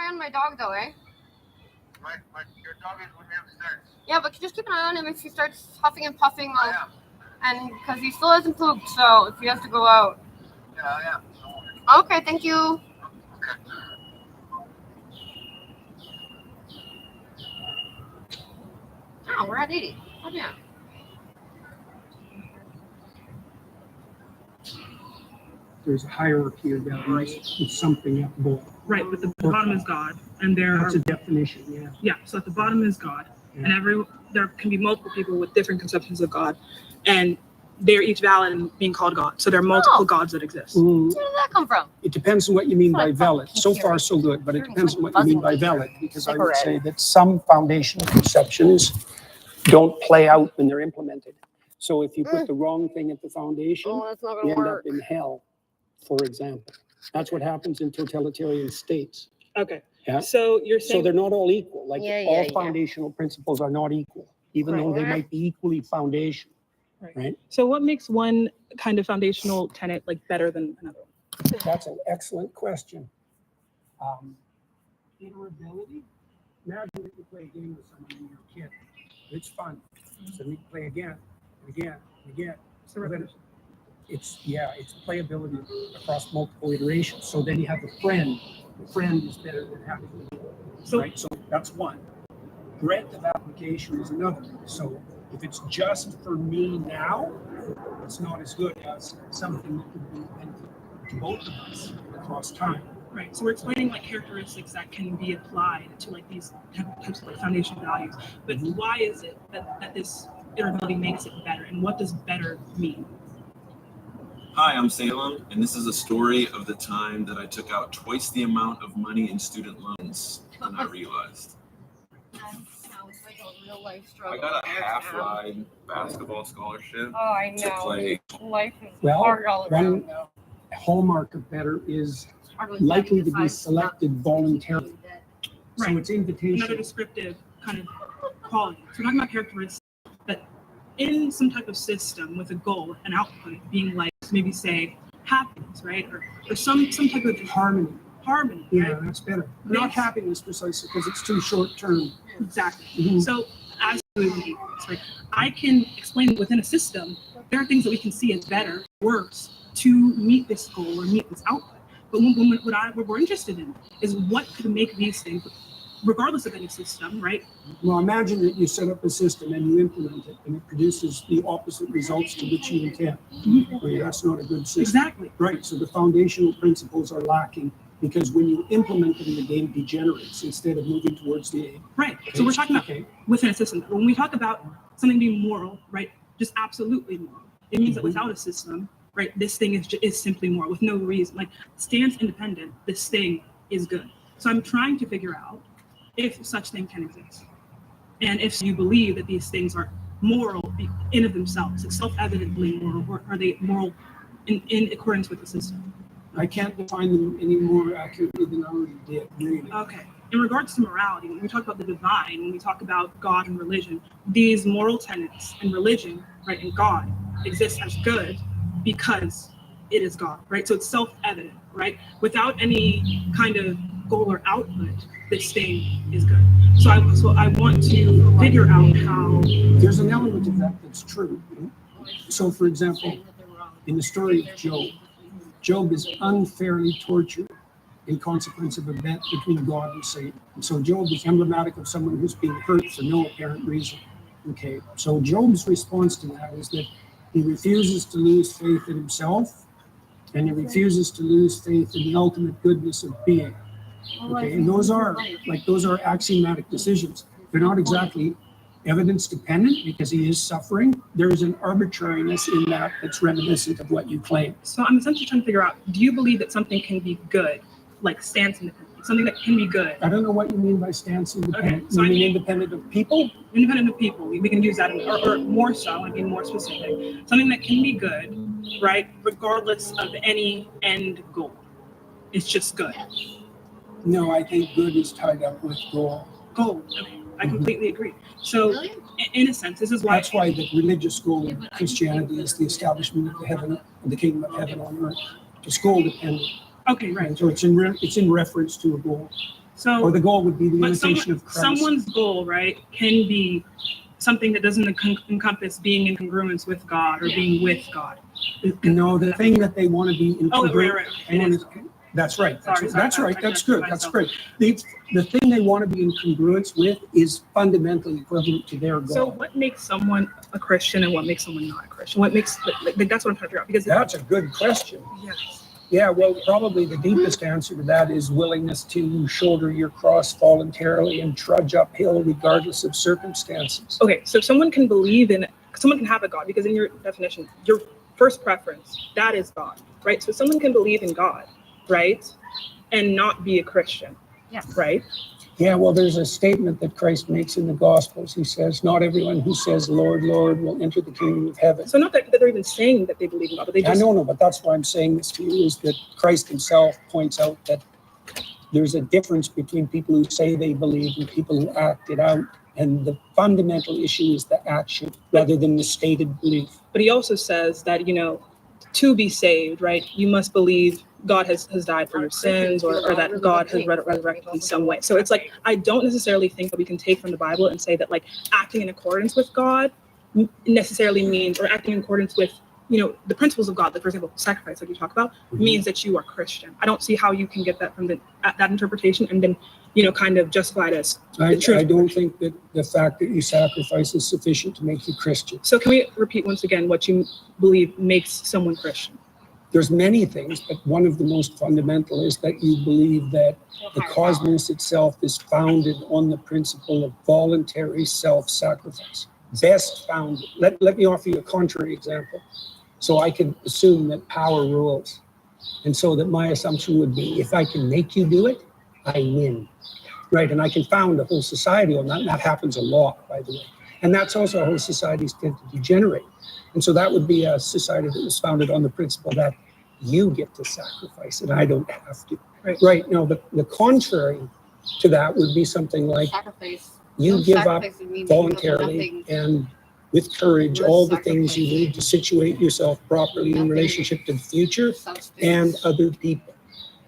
eye on my dog, though, eh? Your dog is with him starts. Yeah, but just keep an eye on him if he starts huffing and puffing, like, and because he still hasn't pooped, so if he has to go out. Yeah. Okay, thank you. Oh, we're at 80. Oh, yeah. There's a hierarchy of values with something at the bottom. Right, but the bottom is God, and there That's are a definition, yeah. yeah. So at the bottom is God, and there can be multiple people with different conceptions of God, and they're each valid and being called God. So there are multiple gods that exist. Mm, Where did that come from? It depends on what you mean by valid. So far, so good, but it depends on what you mean by valid, because I would say that some foundational conceptions don't play out when they're implemented. So if you put the wrong thing at the foundation, that's not you gonna end up work. in hell, for example. That's what happens in totalitarian states. Okay. Yeah. So you're So saying they're not all equal. Like Yeah, all yeah. foundational principles are not equal, even though they might be equally foundational. Right. So what makes one kind of foundational tenet like better than another one? That's an excellent question. Iterability. Imagine if you play a game with someone when you're a kid. It's fun. So we play again and again and again. So then it's playability across multiple iterations. So then you have a friend. The friend is better than having a right? So that's one. Breadth of application is another. So if it's just for me now, it's not as good as something that could be invented to both of us across time. Right. So we're explaining like characteristics that can be applied to like these types of like foundational values. But why is it that this iterability makes it better, and what does better mean? Hi, I'm Salem, and this is a story of the time that I took out twice the amount of money in student loans than I realized. Sounds like a real life struggle. I got a half-ride basketball scholarship Oh, I to know. play. Life is Well, hard all around. one hallmark of better is likely to be selected voluntarily. So Right. it's invitation. Another descriptive kind of quality. So we're talking about characteristics that in some type of system with a goal, an output being like maybe say happiness, right? Or some type of harmony. Harmony, Yeah, right? that's better. Not happiness precisely, because it's too short term. Exactly. Mhm. So as we like I can explain within a system, there are things that we can see as better, worse to meet this goal or meet this output. But what we're interested in is what could make these things, regardless of any system, right? Well, imagine that you set up a system and you implement it, and it produces the opposite results to which you intend. Well, that's not a good system. Exactly. Right. So the foundational principles are lacking because when you implement them, the game degenerates instead of moving towards the aim. Right. So we're talking about within a system. When we talk about something being moral, right? Just absolutely moral. It means that without a system, right, this thing is simply moral with no reason. Like stands independent, this thing is good. So I'm trying to figure out if such thing can exist. And if you believe that these things are moral in of themselves, like self-evidently moral, or are they moral in accordance with the system? I can't define them any more accurately than I already did, really. Okay. In regards to morality, when we talk about the divine, when we talk about God and religion, these moral tenets and religion, right, and God exist as good because it is God, right? So it's self-evident, right? Without any kind of goal or output, this thing is good. So I want to figure out how. There's an element of that that's true. So, for example, in the story of Job is unfairly tortured in consequence of a bet between God and Satan. And so Job is emblematic of someone who's being hurt for no apparent reason. Okay, so Job's response to that is that he refuses to lose faith in himself, and he refuses to lose faith in the ultimate goodness of being. Okay, and those are axiomatic decisions. They're not exactly evidence dependent because he is suffering. There is an arbitrariness in that that's reminiscent of what you claim. So I'm essentially trying to figure out, do you believe that something can be good, like stance independent, something that can be good? I don't know what you mean by stance independent. Okay, so you mean independent of people? Independent of people, we can use that, or more so, I mean more specific. Something that can be good, right, regardless of any end goal. It's just good. No, I think good is tied up with goal. Goal, okay, I completely agree. So in a sense, this is why. That's why the religious goal of Christianity is the establishment of the kingdom of heaven on earth. It's goal dependent. Okay, right. So it's in reference to a goal. So, Or the goal would be the but imitation of Christ. someone's goal, right, can be something that doesn't encompass being in congruence with God or being with God. No, the thing that they want to be in Oh, congruence. right. they want to- That's right. That's Sorry, right. That's sorry, right. I That's corrected good. That's myself. great. The thing they want to be in congruence with is fundamentally equivalent to their goal. So what makes someone a Christian and what makes someone not a Christian? What makes, like that's what I'm trying to figure out. Because That's a good question. Yes. Yeah, well, probably the deepest answer to that is willingness to shoulder your cross voluntarily and trudge uphill regardless of circumstances. Okay, so someone can have a God, because in your definition, your first preference, that is God, right? So someone can believe in God, right? And not be a Christian. Yeah. Right? Yeah, well, there's a statement that Christ makes in the Gospels. He says, not everyone who says, Lord, Lord, will enter the kingdom of heaven. So not that they're even saying that they believe in God, but they just... I know, but that's why I'm saying this to you, is that Christ himself points out that there's a difference between people who say they believe and people who act it out. And the fundamental issue is the action rather than the stated belief. But he also says that, to be saved, right, you must believe God has died for your sins, or that God has resurrected in some way. So it's like, I don't necessarily think that we can take from the Bible and say that like acting in accordance with God necessarily means, or acting in accordance with, the principles of God, like for example, sacrifice, like you talk about, means that you are Christian. I don't see how you can get that from that interpretation and then, kind of justify it as the truth. I don't think that the fact that you sacrifice is sufficient to make you Christian. So can we repeat once again what you believe makes someone Christian? There's many things, but one of the most fundamental is that you believe that the cosmos itself is founded on the principle of voluntary self-sacrifice. Best founded. Let me offer you a contrary example. So I can assume that power rules. And so that my assumption would be, if I can make you do it, I win. Right? And I can found a whole society on that. And that happens a lot, by the way. And that's also how societies tend to degenerate. And so that would be a society that was founded on the principle that you get to sacrifice and I don't have to. Right. Now, the contrary to that would be something like you give up voluntarily and with courage all the things you need to situate yourself properly in relationship to the future and other people.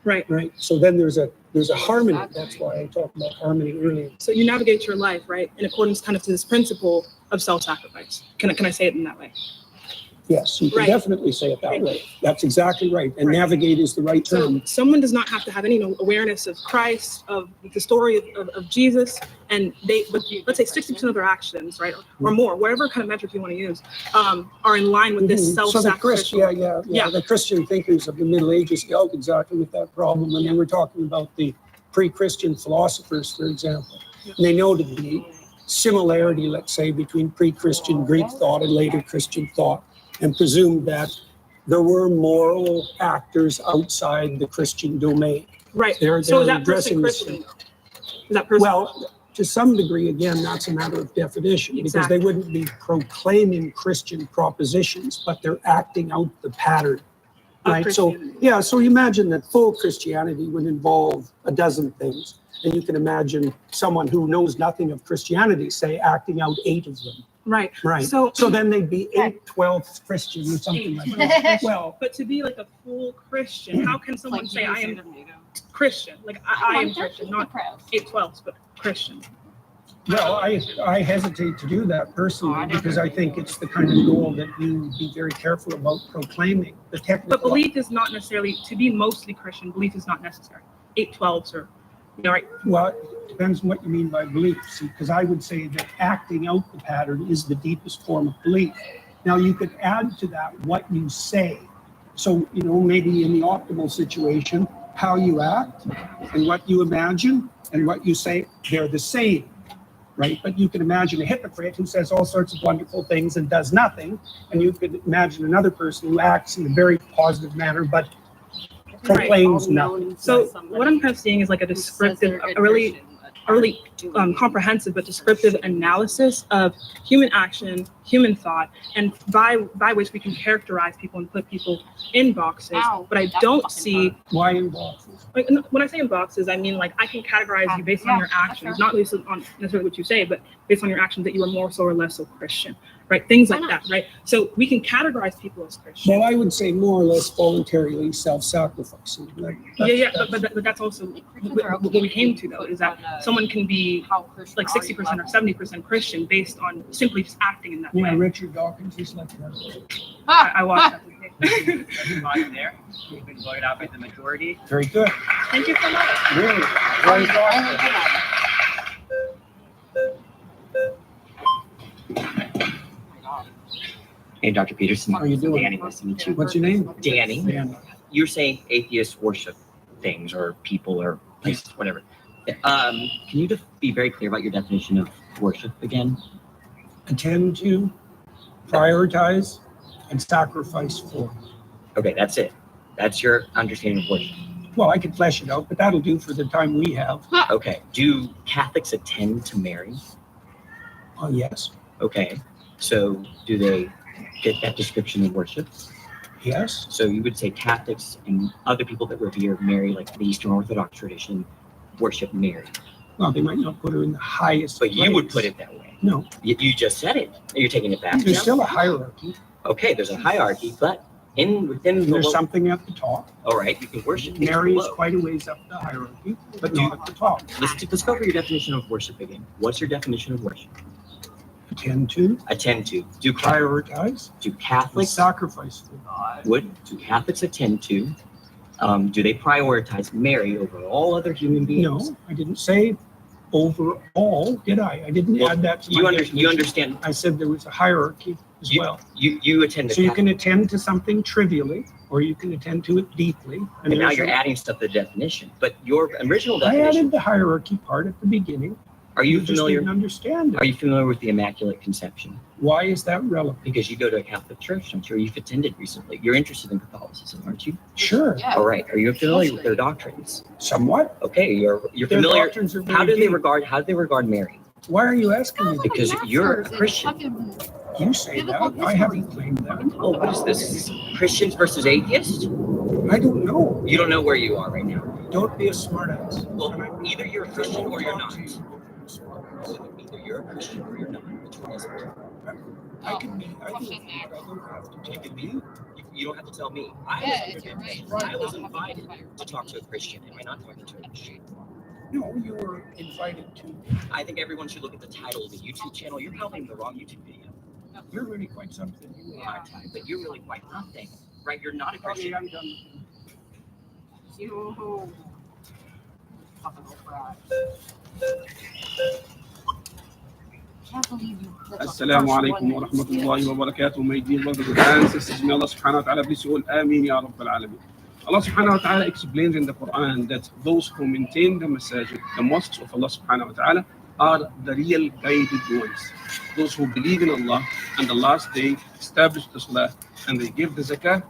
Right. Right. So then there's a harmony. That's why I talked about harmony earlier. So you navigate your life, right, in accordance kind of to this principle of self-sacrifice. Can I say it in that way? Yes, you can definitely say it that way. That's exactly right. And navigate is the right term. So someone does not have to have any awareness of Christ, of the story of Jesus, and let's say 60% of their actions, right, or more, whatever kind of metric you want to use, are in line with this self-sacrificial. So the Christian thinkers of the Middle Ages dealt exactly with that problem. And they were talking about the pre-Christian philosophers, for example. And they noted the similarity, let's say, between pre-Christian Greek thought and later Christian thought, and presumed that there were moral actors outside the Christian domain. Right. They're So is that addressing person this. Christian? Is that person? Well, to some degree, again, that's a matter of definition, because they wouldn't be proclaiming Christian propositions, but they're acting out the pattern. Right. So, so you imagine that full Christianity would involve a dozen things. And you can imagine someone who knows nothing of Christianity, say, acting out 8 of them. Right. Right. So then they'd be 8/12 Christian or something like that. Well, but to be like a full Christian, how can someone say I am Christian? Like I am Christian, not 8/12, but Christian. well, I hesitate to do that personally because I think it's the kind of goal that you be very careful about proclaiming. The technical. But belief is not necessarily, to be mostly Christian, belief is not necessary. 8/12s or, right? Well, it depends on what you mean by belief. See, because I would say that acting out the pattern is the deepest form of belief. Now, you could add to that what you say. So, maybe in the optimal situation, how you act and what you imagine and what you say, they're the same, right? But you can imagine a hypocrite who says all sorts of wonderful things and does nothing. And you could imagine another person who acts in a very positive manner, but proclaims nothing. So what I'm kind of seeing is like a descriptive, a really comprehensive but descriptive analysis of human action, human thought, and by which we can characterize people and put people in boxes. But I don't see why in boxes. Like, when I say in boxes, I mean like I can categorize you based on your actions, not based on necessarily what you say, but based on your actions that you are more so or less so Christian. right? Things like that, right? So we can categorize people as Christian. Well, I would say more or less voluntarily self-sacrificing. Like, Yeah, but that's also what we came to though, is that someone can be like 60% or 70% Christian based on simply just acting in that yeah, way. Richard Dawkins is like that. I watched that. Everybody there, you've been voted out by the majority. Very good. Thank you so much. Really? Very good. Hey, Dr. Peterson. How are you doing? Danny, nice to meet you. What's your name? Danny. Dan. You're saying atheists worship things or people or places, whatever. Can you just be very clear about your definition of worship again? Attend to, prioritize, and sacrifice for. Okay, that's it. That's your understanding of worship. Well, I could flesh it out, but that'll do for the time we have. Okay. Do Catholics attend to Mary? Oh, yes. Okay. So do they fit that description of worship? Yes. So you would say Catholics and other people that revere Mary, like the Eastern Orthodox tradition, worship Mary. Well, they might not put her in the highest But you would place. put it that way. No. You just said it. You're taking it back. There's now. still a hierarchy. Okay, there's a hierarchy, but within the There's something at the top. All right, you can worship things Mary is below. quite a ways up the hierarchy, but Do you- not at the top. Let's go over your definition of worship again. What's your definition of worship? Attend to, Attend to. Do prioritize, do and Catholics sacrifice for. do Catholics attend to? Do they prioritize Mary over all other human beings? No, I didn't say overall, did I? I didn't Well, add that to you my you definition. understand? I said there was a hierarchy as You, well. you attend to So you Catholic, can attend to something trivially, or you can attend to it deeply. and now there's you're a- adding stuff to the definition. But your original I definition. added the hierarchy part at the beginning. Are you just familiar? didn't understand Are it. you familiar with the Immaculate Conception? Why is that relevant? Because you go to a Catholic church. I'm sure you've attended recently. You're interested in Catholicism, aren't you? Sure, All right. Are you familiar with their doctrines? somewhat. Okay, you're Their familiar. doctrines are How very do they deep. regard Mary? Why are you asking me? Because you're a Christian. You say that. I haven't claimed that. Oh, what is this? Christians versus atheists? I don't know. You don't know where you are right now. Don't be a smartass. Well, either you're a Christian or you're not. Either you're a Christian or you're not. Which one is it? I can be. I don't have to take it. You don't have to tell me. I was invited to talk to a Christian. Am I not talking to a Christian? No, you were invited to. I think everyone should look at the title of the YouTube channel. You're probably in the wrong YouTube video. You're really quite something. You are. But you're really quite nothing. Right? You're not a Okay, Christian. I'm done. You. السلام عليكم ورحمة الله وبركاته. My dear brothers and sisters, may Allah subhanahu wa ta'ala bless you all. Ameen ya Rabbal Alameen. Allah subhanahu wa ta'ala explains in the Quran that those who maintain the masajid, the mosques of Allah subhanahu wa ta'ala, are the real guided ones. Those who believe in Allah and the last day, establish the salah, and they give the zakah,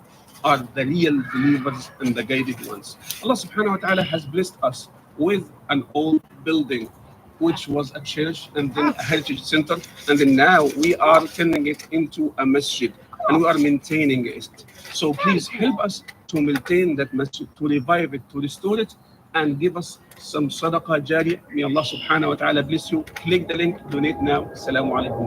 are the real believers and the guided ones. Allah subhanahu wa ta'ala has blessed us with an old building, which was a church and then a heritage center, and then now we are turning it into a masjid, and we are maintaining it. So please help us to maintain that masjid, to revive it, to restore it, and give us some sadaqah jariyah. May Allah subhanahu wa ta'ala bless you. Click the link, donate now. Assalamu alaikum.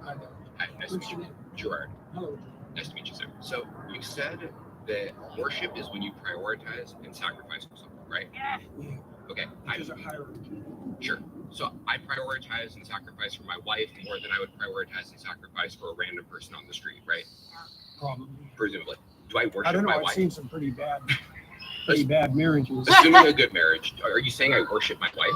Hi, nice to meet you. Gerard. Hello. Nice to meet you, sir. So you said that worship is when you prioritize and sacrifice for something, right? Yeah. Okay. There's a hierarchy. Sure. So I prioritize and sacrifice for my wife more than I would prioritize and sacrifice for a random person on the street, right? Probably. Presumably. Do I worship I don't know. my I've wife? seen some pretty bad marriages. Assuming a good marriage, are you saying I worship my wife?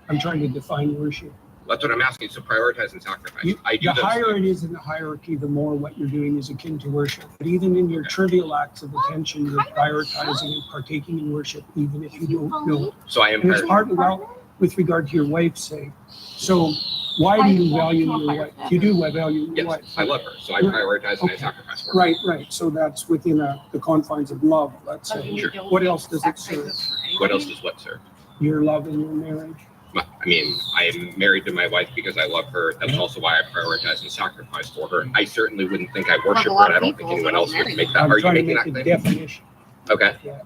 I'm trying to define worship. That's what I'm asking. So prioritize and sacrifice. You, I do the those higher things. it is in the hierarchy, the more what you're doing is akin to worship. But even in your trivial acts of attention, you're prioritizing and partaking in worship, even if you don't know. So I am And it's part- part, well, with regard to your wife's sake. So why do you value your wife? You do value your Yes, wife. I love her. So I Right. prioritize and I Okay. sacrifice for her. Right, right. So that's within the confines of love, let's say. Sure. What else does it serve? What else does what serve? Your love and your marriage. I mean, I am married to my wife because I love her. That's also why I prioritize and sacrifice for her. I certainly wouldn't think I worship her, and I don't think anyone else would make that. I'm Are you trying to making make that a claim? definition. Okay. Yeah,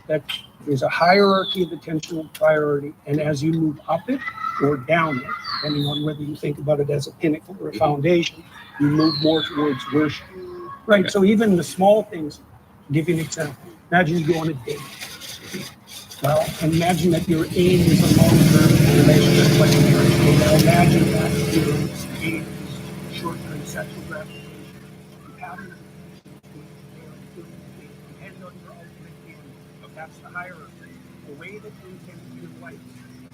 that there's a hierarchy of attentional priority, and as you move up it or down it, depending on whether you think about it as a pinnacle or a foundation, you move more towards worship. Right. So even the small things. I'll give you an example. Imagine you go on a date. Well, imagine that your aim is a long-term relationship, like marriage. Now imagine that your aim is short-term sexual gratification. You have an depend on your ultimate end. That's the hierarchy. The way that you intend to your life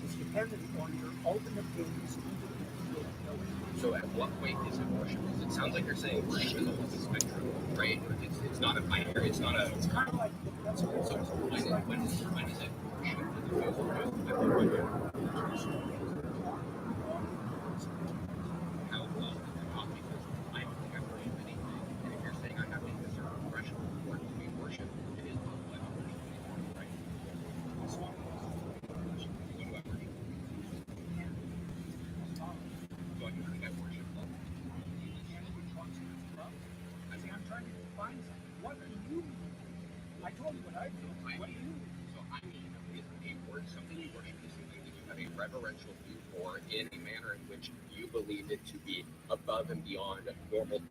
is dependent on your ultimate aims. So at what point is it worship? Because it sounds like you're saying worship is almost a spectrum, right? It's not a binary. It's not a. It's kind of like that's what So when is it worship? How well is it not? Because I don't think I worship anything. And if you're saying I have to hit a certain threshold for it to be worship, it is not what I worship anymore, right? So what do I worship? So I do think I worship love. I'm trying to define something. What do you mean? I told you what I do. What do you mean? So I mean, is a word something you worship is something that you have a reverential view for in a manner in which you believe it to be above and beyond normal.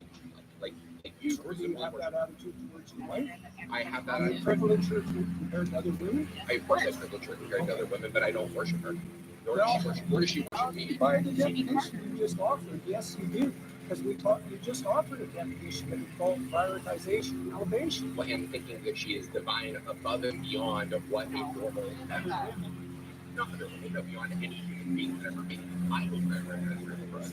Like you So do you have that attitude towards your wife? I have that Are you attitude. privileged her compared to other women? Of course I privilege her compared to other women, but I don't worship her. Nor does she worship me. By the definition you just offered, yes, you do. Because you just offered a definition that we call prioritization and elevation. Well, and thinking that she is divine above and beyond of what a normal not above beyond any human being could ever be. I will prioritize her for us.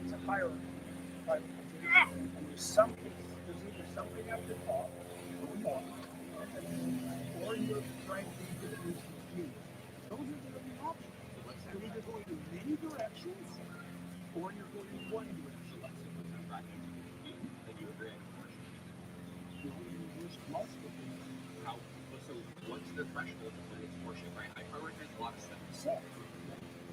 It's a hierarchy. And there's something, there's either something at the top or you're trying to do the view. Those are the options. You're either going in many directions or you're going in one direction. So what's the threshold when it's worship, right? I prioritize a lot of stuff. So,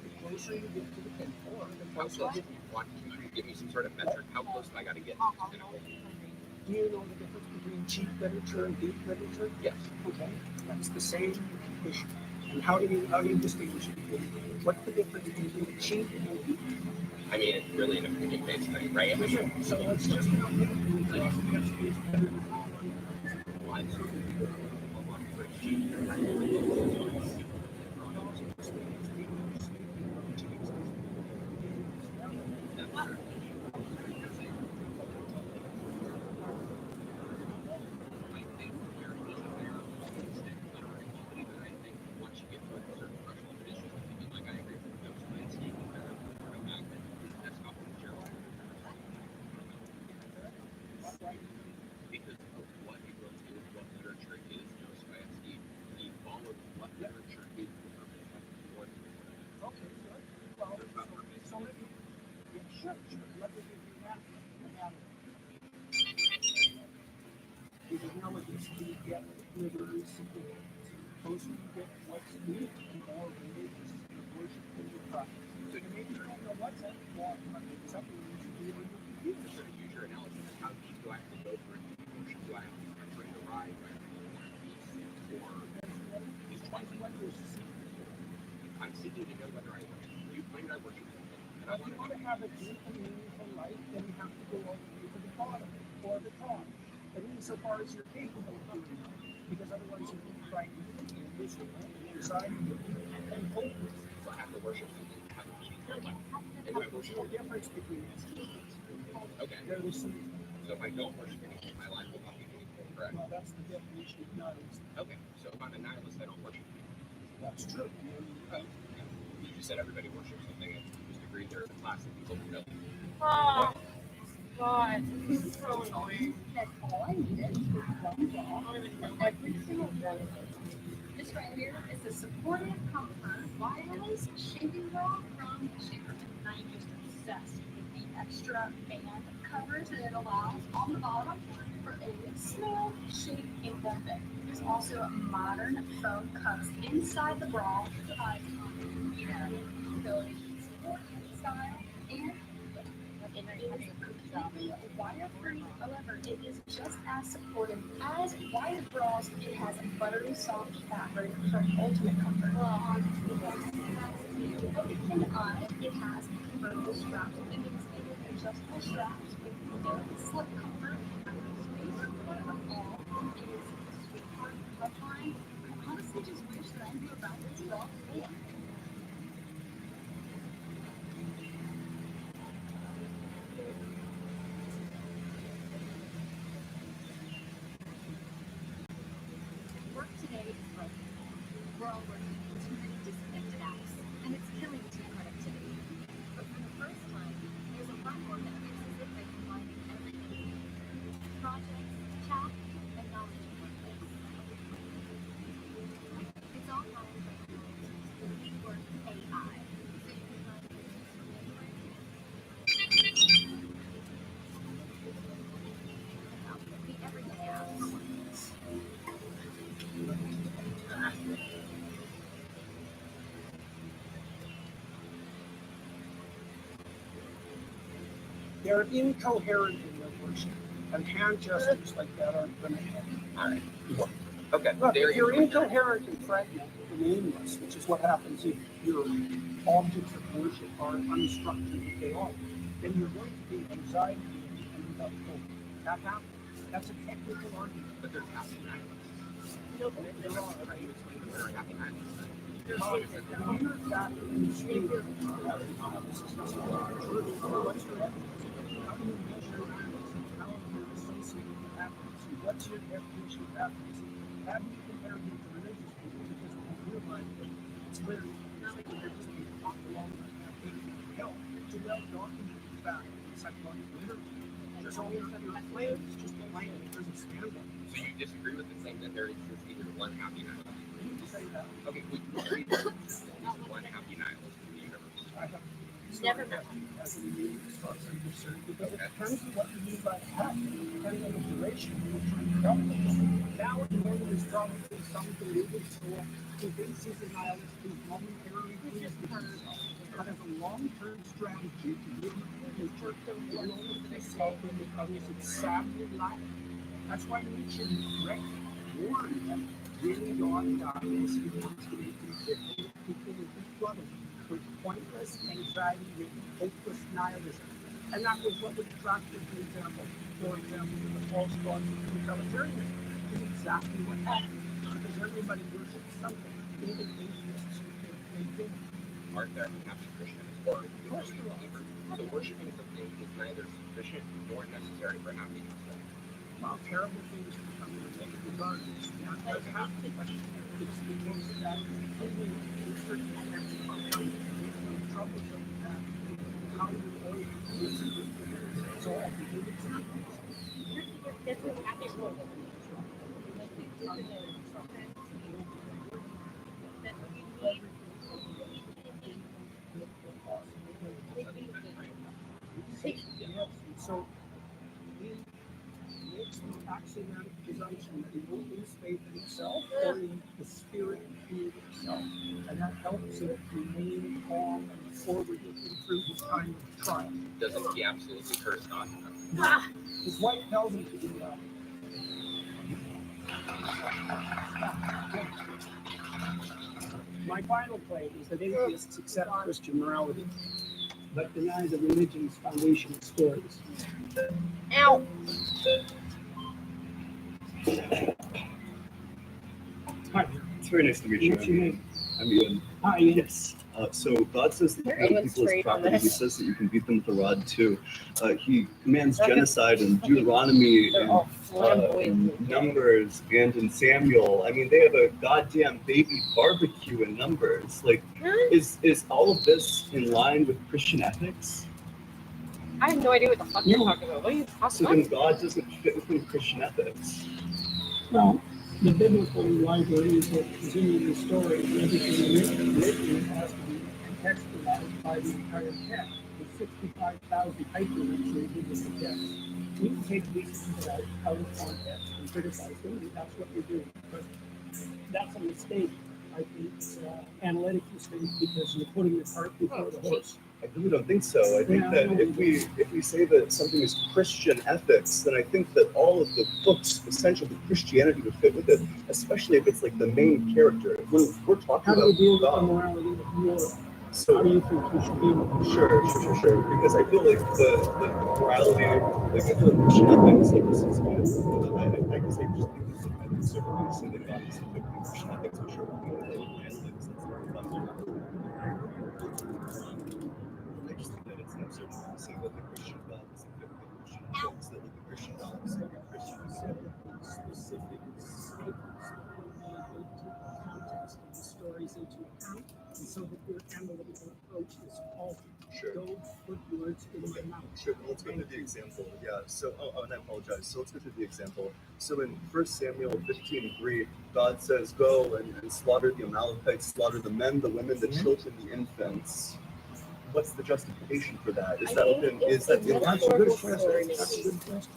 the closer you get to the pinnacle, the How closer close you do you want? Can you give me some sort of metric? How close do I got to get to this pinnacle? do you know the difference between cheap literature and deep literature? Yes. Okay, that's the same issue. And how do you distinguish between what's the difference between cheap and deep? I mean, it's really an opinion-based thing, right? So let's just an opinion. Because of what he wrote is what literature is, Dostoevsky, he followed what literature is the purpose of what. Okay, good. Well, so let me, yeah, sure, let me give you that analogy. With analogies, you get literary support. The closer you get to what's needed, the more religious the worship can be practiced. So maybe you don't know what's at the bottom, but it's something you should be able to do. So to use your analogy, how deep do I have to go for worship? Do I have to bring the ride? Do I have to go one piece? Or is twice what you're seeking? I'm seeking to know whether I worship. You claim I worship something, and I If you want want to have a deep and meaningful life, then you have to go all the way to the bottom or the top. At least so far as you're capable of doing that. Because otherwise you'll be frightened and miserable and anxiety and hopeless. So I have to worship something to have a meaningful life. And do I worship There's no difference between these two things. Okay. There is some, So if I don't worship anything, my life will not be meaningful, correct? well, that's the definition of nihilism. Okay. So if I'm a nihilist, I don't worship anything. That's true. You just said everybody worships something, and you just agreed there's a class of people who don't. Oh, God. This is so annoying. That's all I needed was one dog. Every single one of them. This right here is a supportive comfort wireless shaving roll from Shaker. I'm just obsessed with the extra band covers, and it allows on the bottom for a small shape in the fit. There's also modern foam cups inside the bra, provides ability to support style and wire-free. However, it is just as supportive as wired bras. It has a buttery soft fabric for ultimate comfort. And it has convertible straps. It means adjustable straps with slip comfort. It is sweetheart tough line. I honestly just wish that I knew about this bra before. Work today is broken. We're all working with too many disconnected apps, and it's killing team productivity. But for the first time, there's a platform that fixes it by combining everything: projects, chat, and knowledge in one place. It's all powered by the WeWork AI, so you can run business from anywhere. The everyday apps. They're incoherent in their worship, and hand gestures like that aren't going to help. Okay. Look, if you're incoherent and fragmented and aimless, which is what happens if your objects of worship are unstructured as they are, then you're going to be anxiety and without hope. That happens. That's a technical argument. But there's happy nights. No, but there are. There are happy nights. We're back in the state of this is not true. What's your evidence? How do you measure how you're associated with happiness? What's your definition of happiness? How do you compare it to religious people? Because in your mind, it's literally they're just being talked along with hell. It's a well-documented fact. Psychological literature. There's all your claim. It's just a claim. It doesn't stand up. So you disagree with the thing that there exists either one happy night? Say that. Okay, we agree that there exists one happy night in the universe. I have Never met. as an immediate response and concern, because it depends on what you mean by happy, depending on the duration you're trying to help them. Now, at the moment, is probably some deluded soul who thinks he's a nihilist, who's momentarily pleased with himself, but has a long-term strategy to live in the future, along with himself and the others, it's sadly lacking. That's why Nietzsche warned that really God dies, he wants to make people with flooded with pointless anxiety-ridden, hopeless nihilism. And that was what was attractive, for example, the false gods of totalitarianism. Is exactly what happened. Because everybody worships something, even atheists who think. Aren't there happy Christians? Or of course there are. So worshiping something is neither sufficient nor necessary for happiness. While terrible things become negative regardless, that does happen, but it's because that only in certain aspects of our life, there's no troublesome that how you orient yourself. So at the end of the That's what happens. So he makes the axiomatic presumption that he will lose faith in himself or in the spirit being himself. And that helps him remain calm and forward looking through his time of trial. Doesn't he absolutely curse God? His wife tells him to do that. My final claim is that atheists accept Christian morality, but deny the religion's foundational stories. Ow! Hi. It's very nice to meet you. What's your name? I'm Ian. Hi, Ian. Yes. So God says that You're you kill Ian's people as straight on property. He this. says that you can beat them with a rod too. He commands genocide in Deuteronomy They're all and flamboyant. Numbers and in Samuel. I mean, they have a goddamn baby barbecue in Numbers. Like, is all of this in line with Christian ethics? I have no idea what the fuck you're talking about. What are you So talking then about? God doesn't fit within Christian ethics. Well, the biblical library is what continuing the story. Everything written has to be contextualized by the entire text. 65,000 hyperlinks they did with the text. You can take these things out of context and criticize them, and that's what you're doing. But that's a mistake. I think it's an analytic mistake because you're putting the cart before the horse. I really don't think so. I think that if we say that something is Christian ethics, then I think that all of the books essential to Christianity would fit with it, especially if it's like the main character. When we're talking How do about you deal with the God, morality of moral? so How do you think we should deal with it? Sure. Because I feel like the morality, like I feel like Christian ethics, like this is good. I guess I just think this is kind of certainly something about Christian ethics, which are ethics. That's very fundamental. I just think that it's an absurd thing to say that the Christian God is a Christian ethics, that like the Christian God is a Christian specific Context of the stories into account, and so that your analytical approach is altered. Sure. Don't put words in my mouth. Sure, let's go through the example. Yeah, so, and I apologize. So let's go through the example. So in 1 Samuel 15:3, God says, go and slaughter the Amalekites, slaughter the men, the women, the children, the infants. What's the justification for that? Is that That's a good question. That's a good question.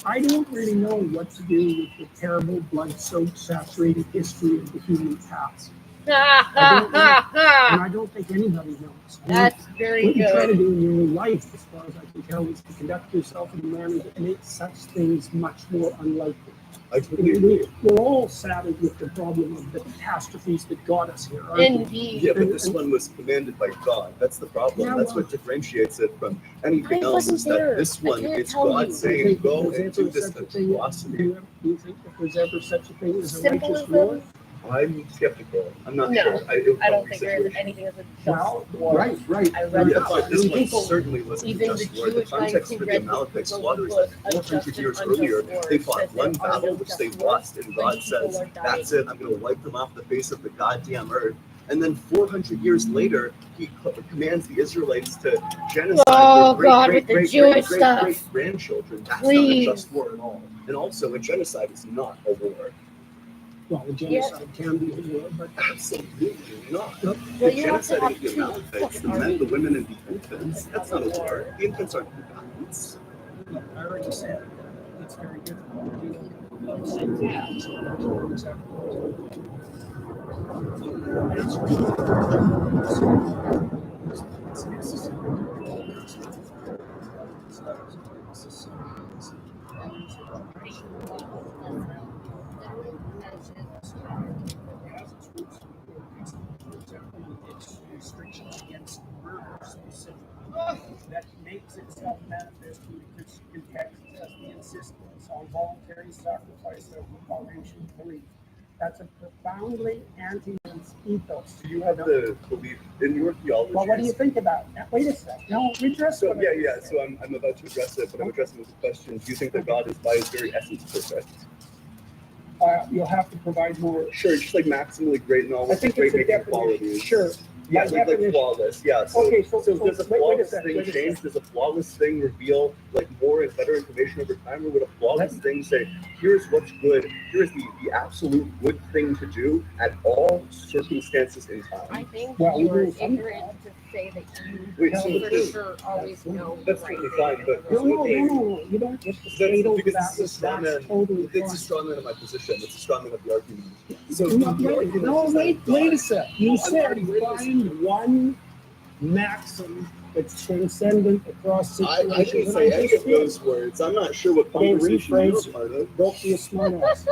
I don't really know what to do with the terrible blood-soaked, saturated history of the human past. I don't know, and I don't think anybody knows. That's very what you try to good. do in your life, as far as I can tell, is to conduct yourself in a manner that makes such things much more unlikely. I completely agree. We're all saddled with the problem of the catastrophes that got us here, aren't we? Indeed. Yeah, but this one was commanded by God. That's the problem. Yeah, That's well, what differentiates it from anything I else. wasn't Is there. that this I one, can't it's tell God you. saying, go and do Is this there such a thing- atrocity. Do you think that there's ever such a thing as a righteous Symbolism? war? I'm skeptical. I'm not No, sure. I don't think there is anything as a just Well, war. right. I read Yeah, the but this one people, certainly wasn't even just the war. The Jewish guys context who for the read Amalekites the slaughter is book, that 400 unjust years and earlier, unjust they wars, fought that one there are battle, no which just they wars, lost, and and God people says, are dying. that's it, I'm going to wipe them off the face of the goddamn earth. And then 400 years later, he commands the Israelites to genocide Oh, their God, with the Jewish stuff. great-grandchildren. That's Please. not a just war at all. And also, a genocide is not a war. Well, the genocide can be a war, but Absolutely not. Nope. The Well, you have to genocide have of the two Amalekites, the fucking men, the armies. women, and the infants, that's not a war. The infants aren't combatants. look, I already said it's very difficult to deal with the same thing. So there's no acceptable answer to the question. It's necessary. Restrictions against murder specifically that makes itself manifest in the Christian text as the insistence on voluntary sacrifice of the foundation belief. That's a profoundly anti-man's ethos. Do you have the belief in your theology? Well, what do you think about that? Wait a sec. No, redress. So so I'm about to address it, but I'm addressing with the question: do you think that God is by his very essence perfect? You'll have to provide more. Sure, just like maximally great in all I of think his great it's a making definition. qualities. Sure. Yeah, By like definition. flawless. Yeah. So, Okay, so so does a wait a flawless sec, thing wait a change? sec. Does a flawless thing reveal like more and better information over time, or would a flawless thing say, "Here's what's good. Here's the absolute good thing to do at all circumstances in time"? I think Well, you are we do some- ignorant to say that you Wait, so for this- sure always know. That's the right totally thing. fine, but No, you don't get to skate over because that. it's a straw That's man. totally It's a fine. straw man of my position. It's a straw man of the argument. So No, the argument no, is that wait a sec. You I'm said already waiting. find one maxim that's transcendent across I situations. didn't and say I any just of those words. I'm not sure what Okay, conversation you're rephrase. a part of. Don't be a smartass.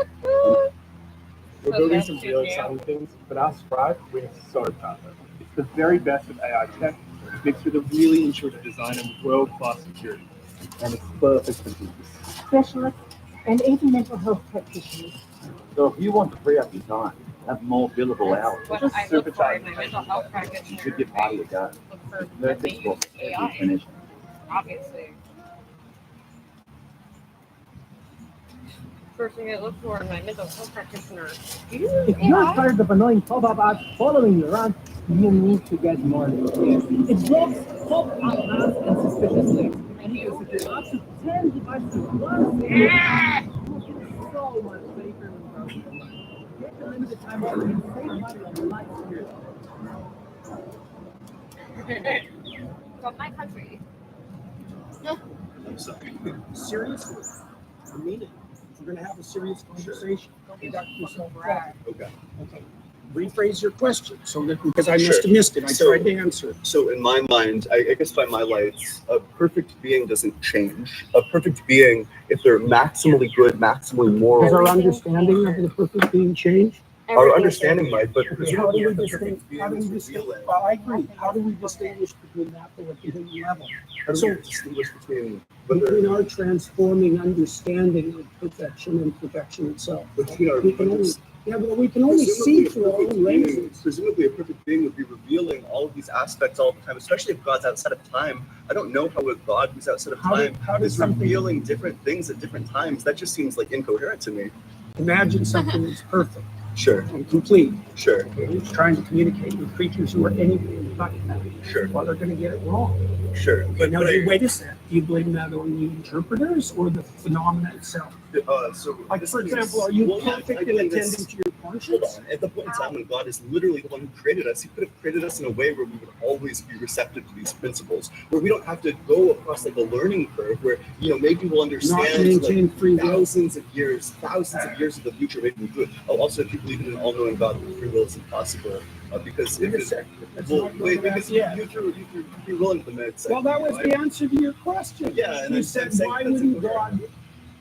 We're building some really exciting things, but our Strive, we're so proud of it. It's the very best of AI tech, mixed with a really intuitive design and world-class security. And it's perfect for business. Specialists, and even mental health practitioners. So if you want to free up your time, have more billable hours, What just I look for supercharge in my mental health you practitioner. should get part of your go. Look for No what they fixed use book. AI. Finish. Obviously. First thing I look for in my mental health practitioner. Do you use If you're AI? tired of annoying pop-up ads following you around, you need to get more. It blocks pop-up ads and suspicious links. And you can secure up to 10 devices at once. It's so much safer than browsing. Get the limited time offer and save money on life security. From my country. I'm sorry. Seriously, I mean it. If we're gonna have a serious conversation, conduct yourself properly. Okay. Okay. Rephrase your question so that, because I Sure. must have missed it. I So- tried to answer it. So in my mind, I guess by my lights, a perfect being doesn't change. A perfect being, if they're maximally good, maximally Does moral, our understanding of the perfect being change? our understanding might, but Okay, how do presumably we if the distinguish? perfect being How do we is distinguish? revealing, Well, I agree. How do we distinguish between that and at the human level? how do So we distinguish between whether between our transforming understanding of perfection and perfection itself. between our We can only, yeah, but we can only see presumably a through our perfect own being, lenses. presumably a perfect being would be revealing all of these aspects all the time, especially if God's outside of time. I don't know how a God who's outside of time How does is something- revealing different things at different times. That just seems like incoherent to me. Imagine something that's perfect Sure. and complete. Sure. It's trying to communicate with creatures who are anything but that. Sure. Well, they're going to get it wrong. Sure. But now, wait a second. Do you blame that on the interpreters or the phenomena itself? So, Like, for example, are you Well, yeah, perfect I in think attending this- to your Hold conscience? on. At the point in time when God is literally the one who created us, He could have created us in a way where we would always be receptive to these principles, where we don't have to go across like a learning curve, where maybe we'll understand maintain free will. thousands of years of the future. Maybe we do it. Also, if you believe in an all-knowing God, then free will is impossible because Wait a if second. That's well, not wait, what because I'm asking. you threw free will into the mix. Well, that was the answer to your question. Yeah, and You I'm said, saying why that's wouldn't incoherent. God?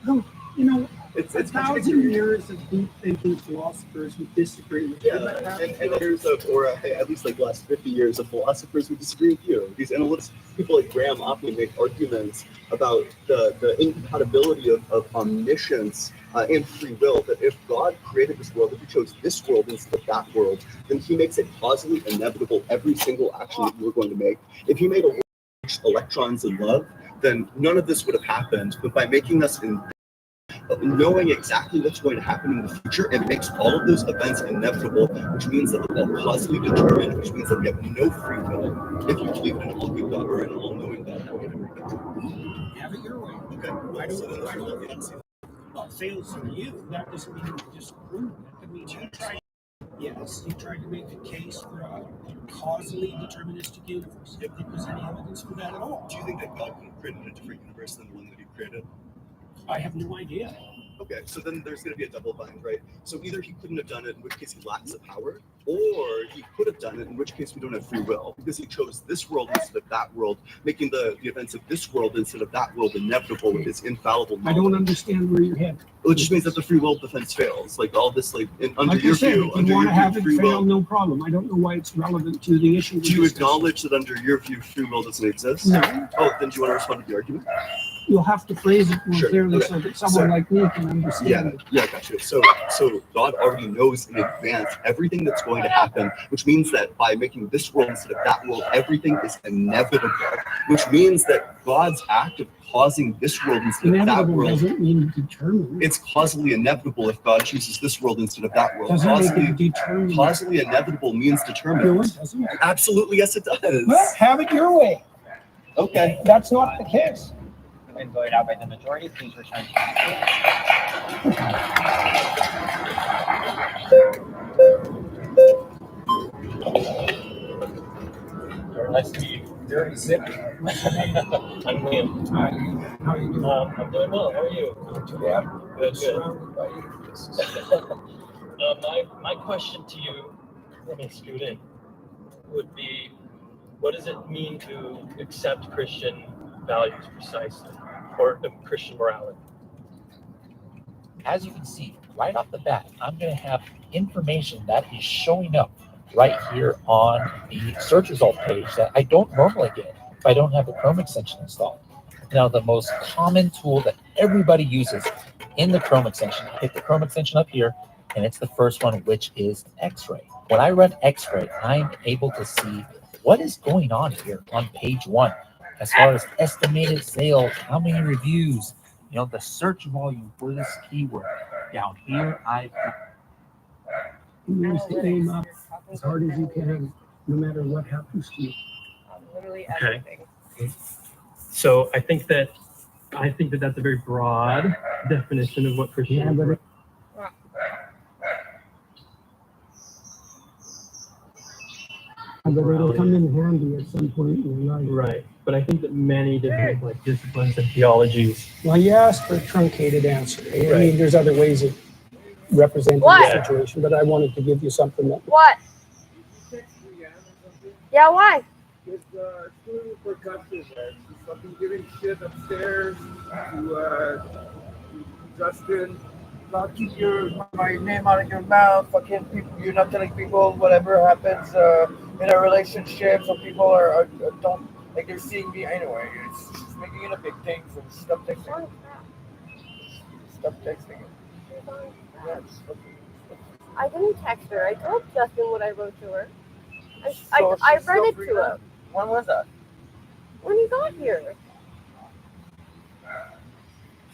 Oh, you know, It's 1,000 years of deep thinking philosophers who disagree with you. Yeah, and years of, or at least like the last 50 years of philosophers who disagree with you. These analysts, people like Graham Oppy make arguments about the incompatibility of omniscience and free will, that if God created this world, if He chose this world instead of that world, then He makes it causally inevitable every single action that you were going to make. If He made a world of electrons and love, then none of this would have happened. But by making us knowing exactly what's going to happen in the future, it makes all of those events inevitable, which means that they're all causally determined, which means that we have no free will if you believe in an all-good God or an all-knowing God. Have it your way. Okay. I don't well, fails for you. That doesn't mean you disapprove. That means you tried. Yes, you tried to make a case for a causally deterministic universe. Do you think there's any evidence for that at all? Do you think that God could have created a different universe than the one that He created? I have no idea. Okay, so then there's going to be a double bind, right? So either He couldn't have done it, in which case He lacks the power, or He could have done it, in which case we don't have free will, because He chose this world instead of that world, making the events of this world instead of that world inevitable with His infallible knowledge. I don't understand where you're headed. Well, it just means that the free will defense fails. Like all this, under Like your I said, view, if under you want your to have view, it free fail, will. no problem. I don't know why it's relevant to the issue. Do you acknowledge that under your view, free will doesn't exist? No. Oh, then do you want to respond to the argument? You'll have to phrase it more Sure, clearly okay. so that someone like me can understand Yeah, it. yeah, gotcha. So God already knows in advance everything that's going to happen, which means that by making this world instead of that world, everything is inevitable. Which means that God's act of causing this world instead of that Inevitable world, doesn't mean determined. it's causally inevitable if God chooses this world instead of that world. Doesn't make Causally, it determined. causally inevitable means No, determined. it doesn't. Absolutely, yes, it does. Well, have it your way. Okay. That's not the case. When voted out by the majority, please return to Very nice to meet you. Very zippy. I'm Liam. How are you doing? I'm doing well. How are you? Not too bad. Good, good. Surrounded by atheists. My question to you, from a student, would be, what does it mean to accept Christian values precisely, or Christian morality? As you can see, right off the bat, I'm going to have information that is showing up right here on the search result page that I don't normally get if I don't have the Chrome extension installed. Now, the most common tool that everybody uses in the Chrome extension, I hit the Chrome extension up here, and it's the first one, which is X-Ray. When I run X-Ray, I'm able to see what is going on here on page 1, as far as estimated sales, how many reviews, the search volume for this keyword. Down here, I've got Use the name up as hard as you can, no matter what happens to you. Literally Okay. everything. So I think that that's a very broad definition of what Christian Yeah, but But it'll morality. come in handy at some point in your life. Right. But I think that many different like disciplines and theologies. Well, you asked for a truncated answer. I Right. mean, there's other ways of representing What? the situation, but I wanted to give you something that. What? Yeah, why? It's student percussion, man. She's fucking giving shit upstairs to Justin. Not keep my name out of your mouth. Fucking people, you're not telling people whatever happens in a relationship. So people are don't like they're seeing me anyway. She's making it a big thing. So stop texting. Stop texting. Yeah, just fucking. I didn't text her. I told Justin what I wrote to her. I So she's read still it free to now? him When was that? when he got here.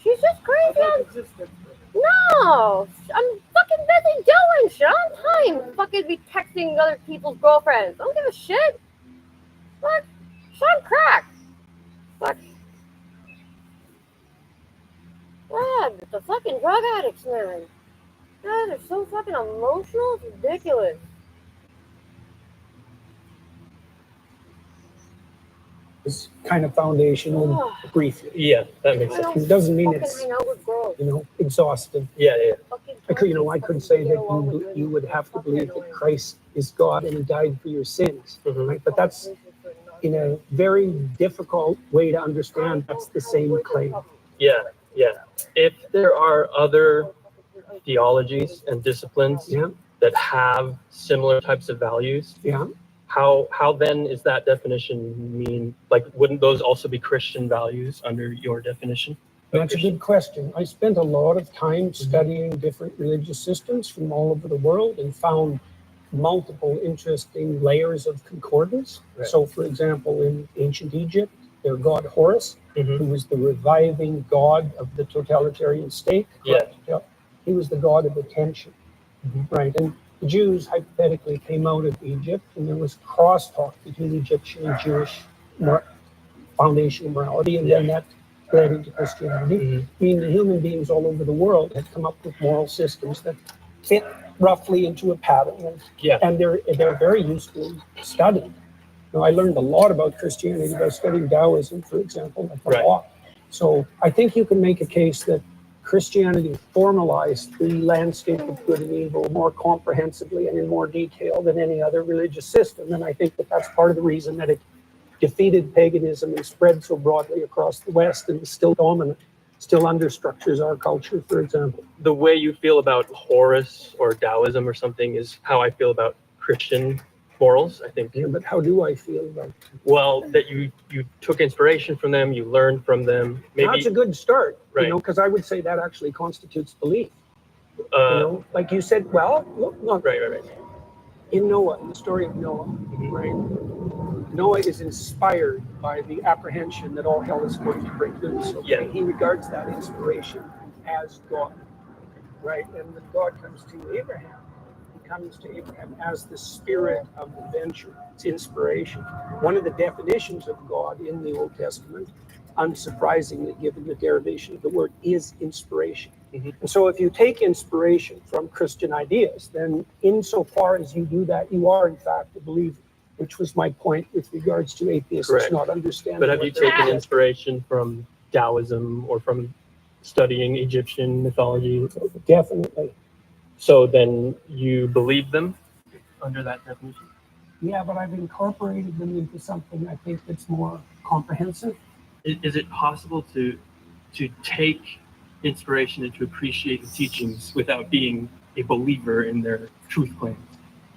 She's just crazy. No, I'm fucking busy doing shit. I don't have time fucking be texting other people's girlfriends. I don't give a shit. Fuck. Sean crack. Fuck. God, the fucking drug addicts, man. God, they're so fucking emotional. It's ridiculous. Is kind of foundational, briefly. Yeah, that makes I sense. don't It doesn't mean fucking it's, hang out with girls. exhaustive. Yeah, yeah. I could, I could say that you would have to believe that Christ is God and he died for your sins, right? But that's in a very difficult way to understand. That's the same claim. Yeah, yeah. If there are other theologies and disciplines that have similar types of values, how then is that definition mean? Like, wouldn't those also be Christian values under your definition? That's a good question. I spent a lot of time studying different religious systems from all over the world and found multiple interesting layers of concordance. Right. So, for example, in ancient Egypt, their god Horus, who was the reviving god of the totalitarian state. Correct? Yeah. He was the god of attention, right? And the Jews hypothetically came out of Egypt, and there was crosstalk between Egyptian and Jewish foundational morality, and then that led into Christianity. Meaning human beings all over the world had come up with moral systems that fit roughly into a pattern, and they're very useful studied. Now, I learned a lot about Christianity by studying Taoism, for example, like a lot. So I think you can make a case that Christianity formalized the landscape of good and evil more comprehensively and in more detail than any other religious system. And I think that that's part of the reason that it defeated paganism and spread so broadly across the West and is still dominant, still understructures our culture, for example. The way you feel about Horus or Taoism or something is how I feel about Christian morals, I think. Yeah, but how do I feel about it? Well, that you took inspiration from them, you learned from them. Maybe That's a good start, right? Because I would say that actually constitutes belief. Like you said, well, look, right. In Noah, in the story of Noah, right? Noah is inspired by the apprehension that all hell is going to break loose. Okay? He regards that inspiration as God, right? And when God comes to Abraham, he comes to Abraham as the spirit of adventure. It's inspiration. One of the definitions of God in the Old Testament, unsurprisingly, given the derivation of the word, is inspiration. And so if you take inspiration from Christian ideas, then insofar as you do that, you are in fact a believer, which was my point with regards to atheists Correct. not understanding. But have what you they're taken doing. inspiration from Taoism or from studying Egyptian mythology? Definitely. So then you believe them under that definition? Yeah, but I've incorporated them into something I think that's more comprehensive. Is it possible to take inspiration and to appreciate the teachings without being a believer in their truth claims?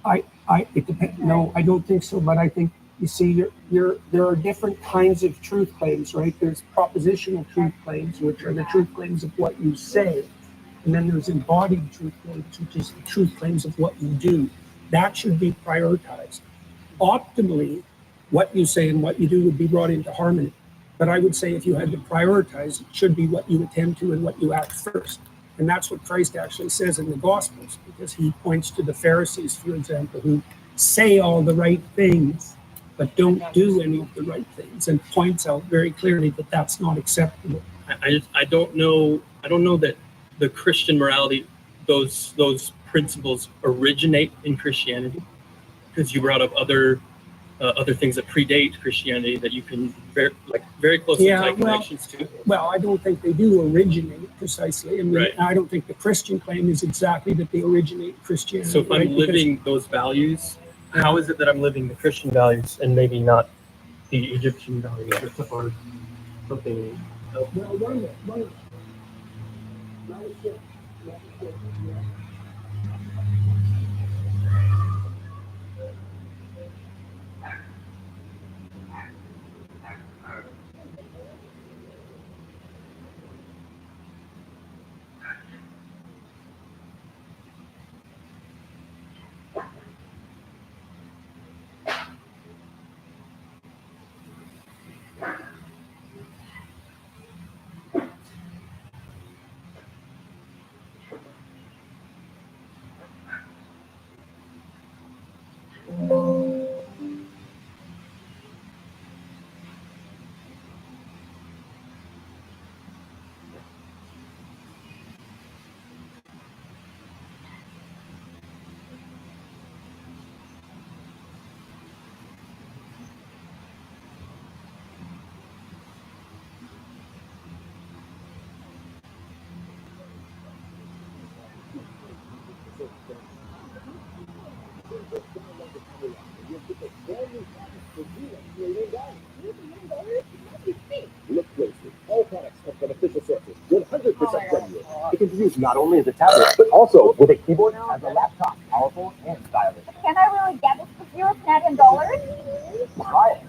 It depends. No, I don't think so. But I think, you see, there are different kinds of truth claims, right? There's propositional truth claims, which are the truth claims of what you say. And then there's embodied truth claims, which is the truth claims of what you do. That should be prioritized. Optimally, what you say and what you do would be brought into harmony. But I would say if you had to prioritize, it should be what you attend to and what you act first. And that's what Christ actually says in the Gospels, because he points to the Pharisees, for example, who say all the right things, but don't do any of the right things, and points out very clearly that that's not acceptable. I don't know that the Christian morality, those principles originate in Christianity, because you brought up other other things that predate Christianity that you can very closely tie connections to? Well, I don't think they do originate precisely. I mean, Right. I don't think the Christian claim is exactly that they originate Christianity. So if I'm right? Because- living those values, how is it that I'm living the Christian values and maybe not the Egyptian values or something else? Well, one. Look closely. All products come from official sources. 100% genuine. It can be used not only as a tablet, but also with a keyboard, as a laptop, powerful and stylish. Can I really get this for $0 Try it.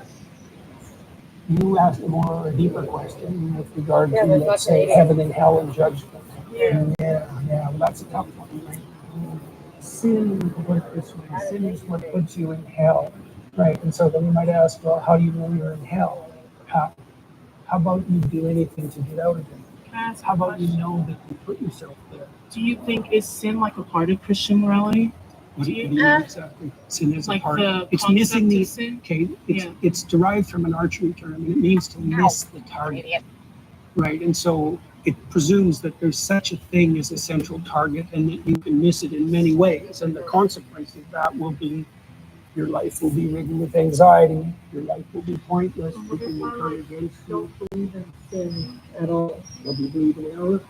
You asked a more deeper question with regard Yeah, to, that's let's not say, creative. heaven and hell and judgment. Yeah. Well, that's a tough one, right? Sin, to put it this way, sin is what puts you in hell, right? And so then you might ask, well, how do you know you're in hell? How about you do anything to get out of it? How about you know that you put yourself there? Do you think is sin like a part of Christian morality? What do you Do you- mean exactly? Sin is Like a part. the It's missing concept the. of sin? Okay, Yeah. it's derived from an archery term, and it means to miss the target. Right, and so it presumes that there's such a thing as a central target, and that you can miss it in many ways, and the consequence of that will be your life will be ridden with anxiety. Your life will be pointless. People will turn against you. Don't believe in sin at all. Or do you believe in error?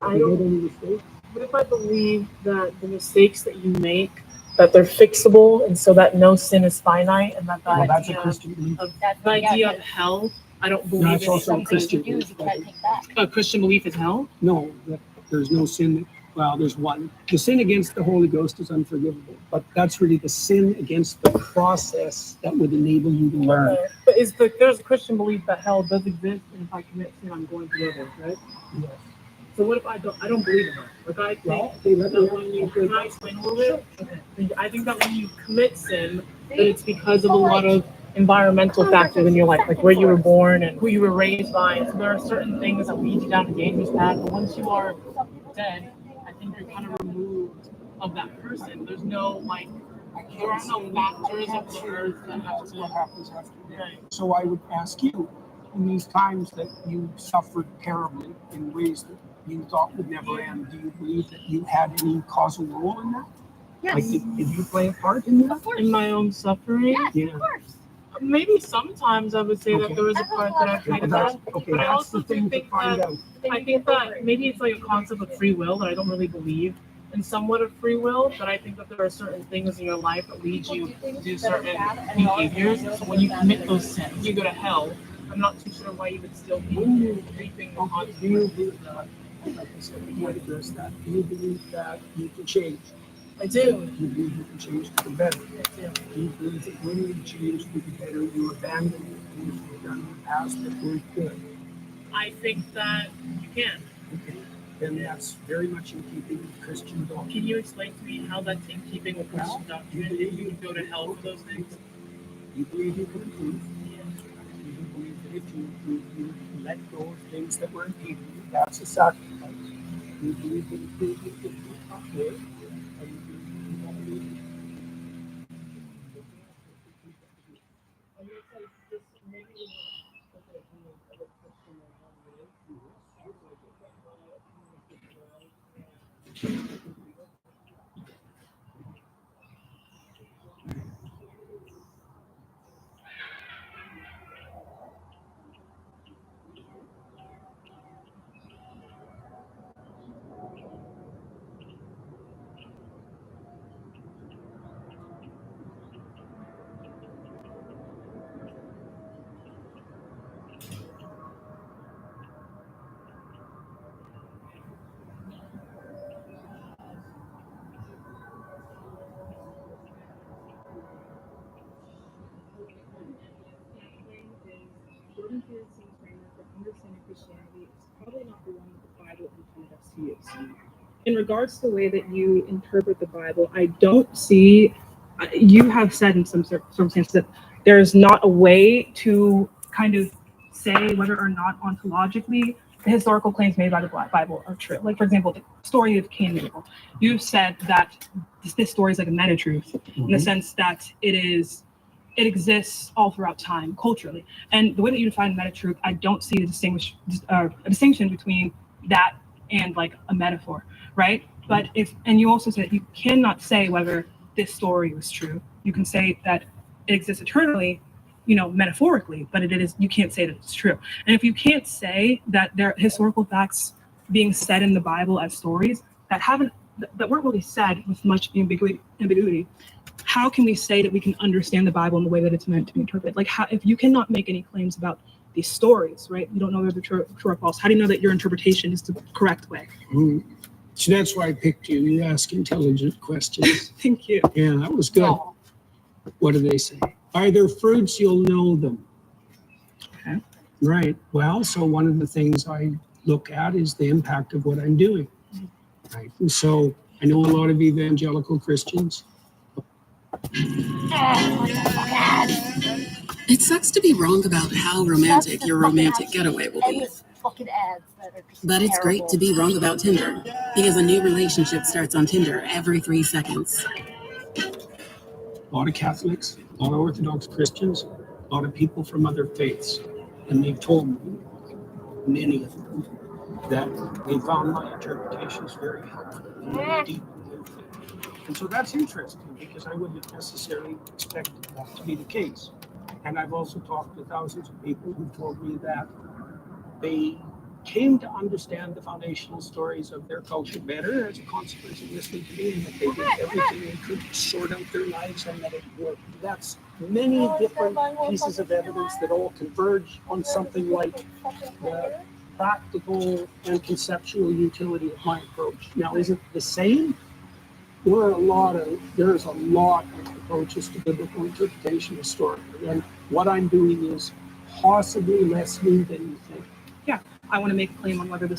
I Have you don't- made any mistakes? What if I believe that the mistakes that you make, that they're fixable, and so that no sin is finite, and that the Well, that's a idea Christian belief. of the idea of hell, I don't believe That's in also a something Christian you do, belief. you can't take back. A Christian belief is hell? No, that there's no sin. Well, there's one. The sin against the Holy Ghost is unforgivable, but that's really the sin against the process that would enable you to learn. Okay. But there's a Christian belief that hell does exist, and if I commit sin, I'm going to heaven, right? Yes. So what if I don't believe in that? Like I think Well, okay, let me that when you, can I explain a little bit? Okay. I think that when you commit sin, that it's because of a lot of environmental factors in your life, like where you were born and who you were raised by. So there are certain things that lead you down a dangerous path, but once you are dead, I think you're kind of removed of that person. There's no there are no factors of the earth that have What to. happens after that? So I would ask you, in these times that you suffered terribly in ways that you thought would never end, do you believe that you had any causal role in that? Yes. Like, did you play a part in that? In my own suffering? Yes, Yeah. of course. Maybe sometimes I would say Okay. that there was a part that I played in that. Okay, But I that's also the thing do to think find that out. I think that maybe it's like a concept of free will that I don't really believe in somewhat of free will, but I think that there are certain things in your life that lead you to do certain behaviors. So when you commit those sins, you go to hell. I'm not too sure why you would still be reaping the consequences. Do you believe that, like I said, you might address that, do you believe that you can change? I do. You believe you can change for the better? Do you believe that when you change for the better, you abandon the things you've done in the past that weren't good? I think that you can. Okay, then that's very much in keeping with Christian doctrine. Can you explain to me how that's in keeping with Christian doctrine? If you would go to hell for those things? You believe you can improve? You believe that if you improve, you let go of things that were impeding you, that's a sacrifice. You believe that improvement is not good, and you believe you don't believe it. Jordan Peterson's framework for understanding Christianity is probably not the one that the Bible intended us to use. In regards to the way that you interpret the Bible, I don't see, you have said in some circumstances that there's not a way to kind of say whether or not ontologically the historical claims made by the Bible are true. Like, for example, the story of Cain and Abel. You've said that this story is like a meta-truth in the sense that it exists all throughout time, culturally. And the way that you define meta-truth, I don't see a distinction between that and like a metaphor, right? But and you also said you cannot say whether this story was true. You can say that it exists eternally, metaphorically, but you can't say that it's true. And if you can't say that there are historical facts being said in the Bible as stories that weren't really said with much ambiguity, how can we say that we can understand the Bible in the way that it's meant to be interpreted? Like, if you cannot make any claims about these stories, right? You don't know whether they're true or false. How do you know that your interpretation is the correct way? So that's why I picked you. You ask intelligent questions. Thank you. Yeah, that was good. Oh. What do they say? By their fruits, you'll know them. Okay. Right. Well, so one of the things I look at is the impact of what I'm doing. Right. And so I know a lot of evangelical Christians. It sucks to be wrong about how romantic your romantic getaway will be. Fucking ads that are just But it's great to be wrong about Tinder, because a new relationship starts on Tinder every 3 seconds. A lot of Catholics, a lot of Orthodox Christians, a lot of people from other faiths. And they've told me, many of them, that they found my interpretations very helpful and very deep in their faith. And so that's interesting, because I wouldn't necessarily expect that to be the case. And I've also talked to thousands of people who told me that they came to understand the foundational stories of their culture better as a consequence of listening to me, and that they did everything they could to sort out their lives and that it worked. That's many different pieces of evidence that all converge on something like the practical and conceptual utility of my approach. Now, is it the same? There's a lot of approaches to biblical interpretation historically, and what I'm doing is possibly less new than you think. Yeah, I want to make a claim on whether this